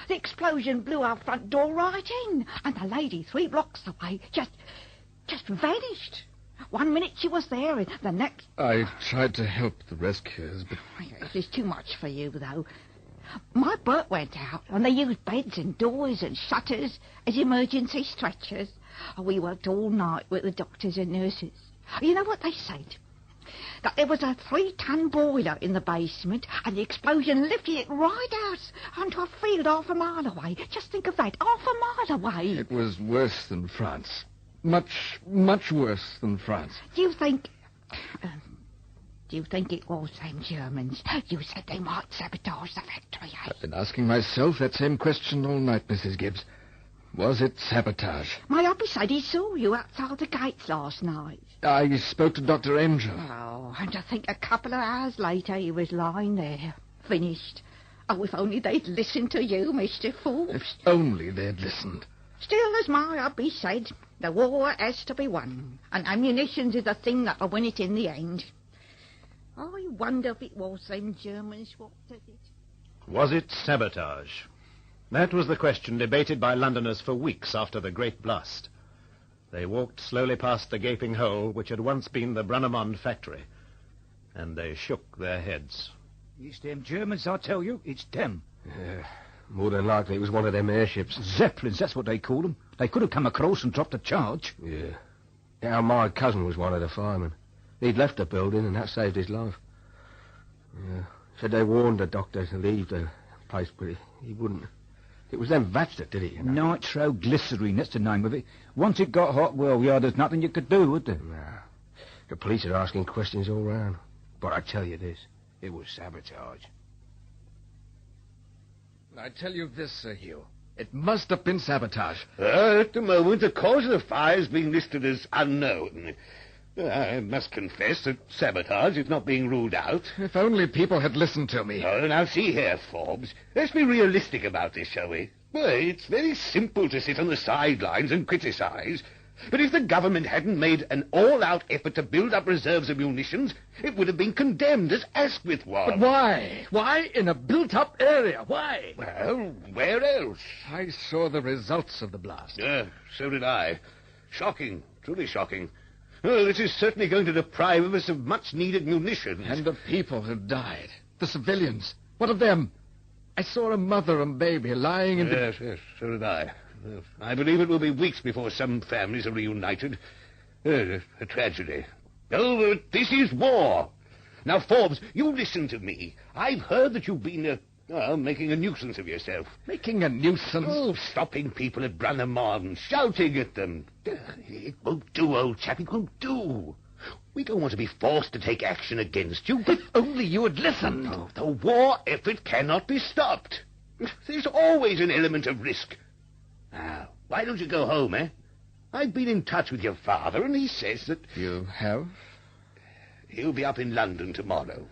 the explosion blew our front door right in, and the lady 3 blocks away just vanished. 1 minute she was there, and the next... I tried to help the rescuers, but... It is too much for you, though. My Bert went out, and they used beds and doors and shutters as emergency stretchers. We worked all night with the doctors and nurses. You know what they said? That there was a 3-ton boiler in the basement, and the explosion lifted it right out onto a field half a mile away. Just think of that, half a mile away. It was worse than France. Much, much worse than France. Do you think it was them Germans? You said they might sabotage the factory, eh? I've been asking myself that same question all night, Mrs. Gibbs. Was it sabotage? My hubby said he saw you outside the gates last night. I spoke to Dr. Angel. Oh, and to think a couple of hours later he was lying there, finished. Oh, if only they'd listened to you, Mr. Forbes. If only they'd listened. Still, as my hubby said, the war has to be won, and ammunition is the thing that'll win it in the end. I wonder if it was them Germans what did it. Was it sabotage? That was the question debated by Londoners for weeks after the great blast. They walked slowly past the gaping hole which had once been the Brunnemond factory, and they shook their heads. It's them Germans, I tell you. It's them. Yeah, more than likely it was one of them airships. Zeppelins, that's what they call them. They could have come across and dropped a charge. Yeah. My cousin was one of the firemen. He'd left the building, and that saved his life. Yeah. Said they warned the doctor to leave the place, but he wouldn't. It was them vats that did it, you know. Nitroglycerine, that's the name of it. Once it got hot, well, yeah, there's nothing you could do, would there? Nah. The police are asking questions all round. But I tell you this, it was sabotage. I tell you this, Sir Hugh. It must have been sabotage. At the moment, the cause of the fire is being listed as unknown. I must confess that sabotage is not being ruled out. If only people had listened to me. Oh, now see here, Forbes. Let's be realistic about this, shall we? Well, it's very simple to sit on the sidelines and criticize. But if the government hadn't made an all-out effort to build up reserves of munitions, it would have been condemned as Asquith was. But why? Why in a built-up area? Why? Well, where else? I saw the results of the blast. So did I. Shocking, truly shocking. Well, this is certainly going to deprive us of much-needed munitions. And the people who died. The civilians. What of them? I saw a mother and baby lying in Yes, so did I. I believe it will be weeks before some families are reunited. A tragedy. Oh, but this is war. Now, Forbes, you listen to me. I've heard that you've been, making a nuisance of yourself. Making a nuisance? Oh, stopping people at Brannaman, shouting at them. It won't do, old chap, it won't do. We don't want to be forced to take action against you. If only you had listened. No, the war effort cannot be stopped. There's always an element of risk. Now, why don't you go home, eh? I've been in touch with your father, and he says that... You have? He'll be up in London tomorrow.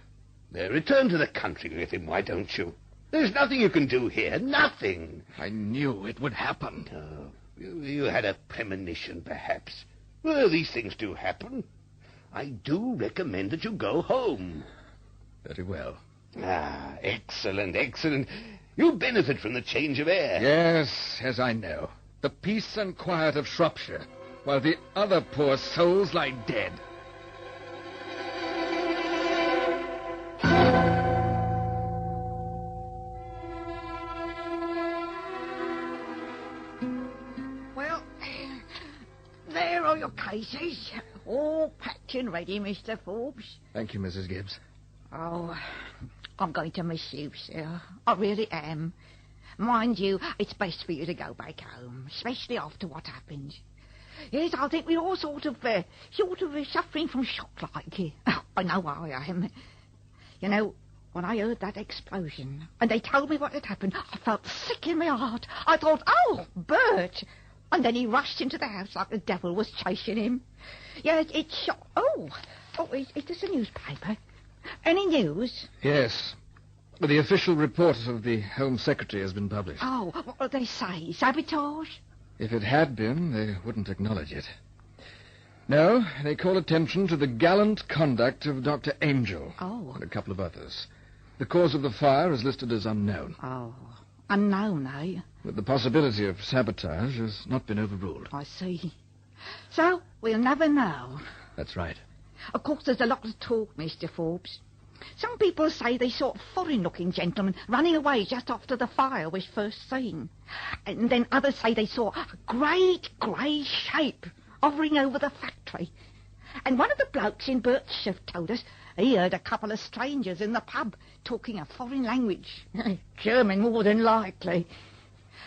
Return to the country with him, why don't you? There's nothing you can do here, nothing. I knew it would happen. Oh, you had a premonition, perhaps. Well, these things do happen. I do recommend that you go home. Very well. Excellent, excellent. You'll benefit from the change of air. Yes, I know. The peace and quiet of Shropshire, while the other poor souls lie dead. Well, there are your cases. All packed and ready, Mr. Forbes. Thank you, Mrs. Gibbs. Oh, I'm going to miss you, sir. I really am. Mind you, it's best for you to go back home, especially after what happened. Yes, I think we're all sort of suffering from shock like. I know I am. You know, when I heard that explosion and they told me what had happened, I felt sick in my heart. I thought, oh, Bert. And then he rushed into the house like the devil was chasing him. Yeah, it's shock. Is this a newspaper? Any news? Yes. The official report of the Home Secretary has been published. Oh, what do they say? Sabotage? If it had been, they wouldn't acknowledge it. No, they call attention to the gallant conduct of Dr. Angel. Oh. And a couple of others. The cause of the fire is listed as unknown. Oh, unknown, eh? But the possibility of sabotage has not been overruled. I see. So, we'll never know. That's right. Of course, there's a lot of talk, Mr. Forbes. Some people say they saw a foreign-looking gentleman running away just after the fire was first seen. And then others say they saw a great grey shape hovering over the factory. And one of the blokes in Bert's shift told us he heard a couple of strangers in the pub talking a foreign language. German, more than likely.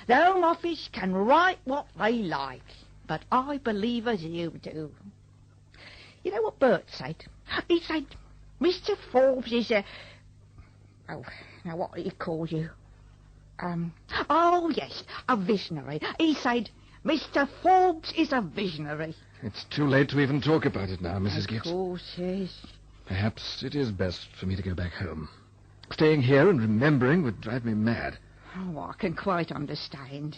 The Home Office can write what they like, but I believe as you do. You know what Bert said? He said, Mr. Forbes is a... Oh, now what did he call you? Oh, yes, a visionary. He said, Mr. Forbes is a visionary. It's too late to even talk about it now, Mrs. Gibbs. Of course, yes. Perhaps it is best for me to go back home. Staying here and remembering would drive me mad. Oh, I can quite understand.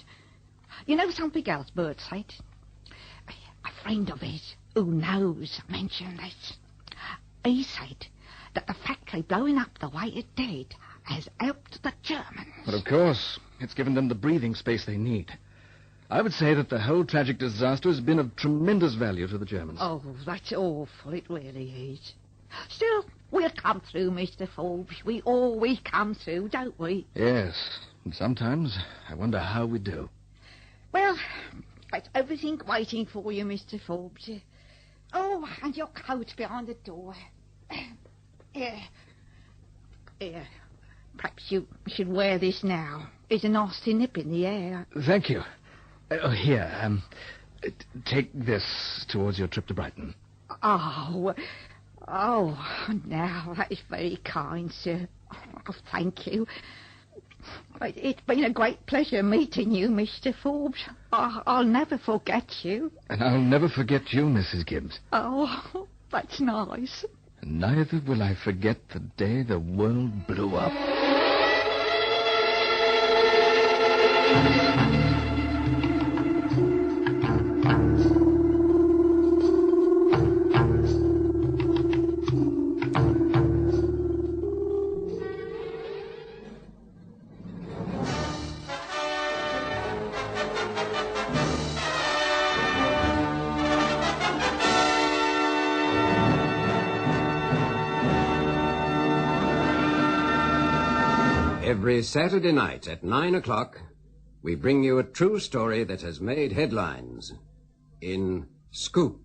You know something else Bert said? A friend of his who knows mentioned this. He said that the factory blowing up the way it did has helped the Germans. But of course, it's given them the breathing space they need. I would say that the whole tragic disaster has been of tremendous value to the Germans. Oh, that's awful, it really is. Still, we'll come through, Mr. Forbes. We always come through, don't we? Yes, and sometimes I wonder how we do. Well, there's everything waiting for you, Mr. Forbes. Oh, and your coat behind the door. Here. Perhaps you should wear this now. It's a nasty nip in the air. Thank you. Here, take this towards your trip to Brighton. Oh, now, that is very kind, sir. Oh, thank you. It's been a great pleasure meeting you, Mr. Forbes. I'll never forget you. And I'll never forget you, Mrs. Gibbs. Oh, that's nice. Neither will I forget the day the world blew up. Every Saturday night at 9 o'clock, we bring you a true story that has made headlines in Scoop.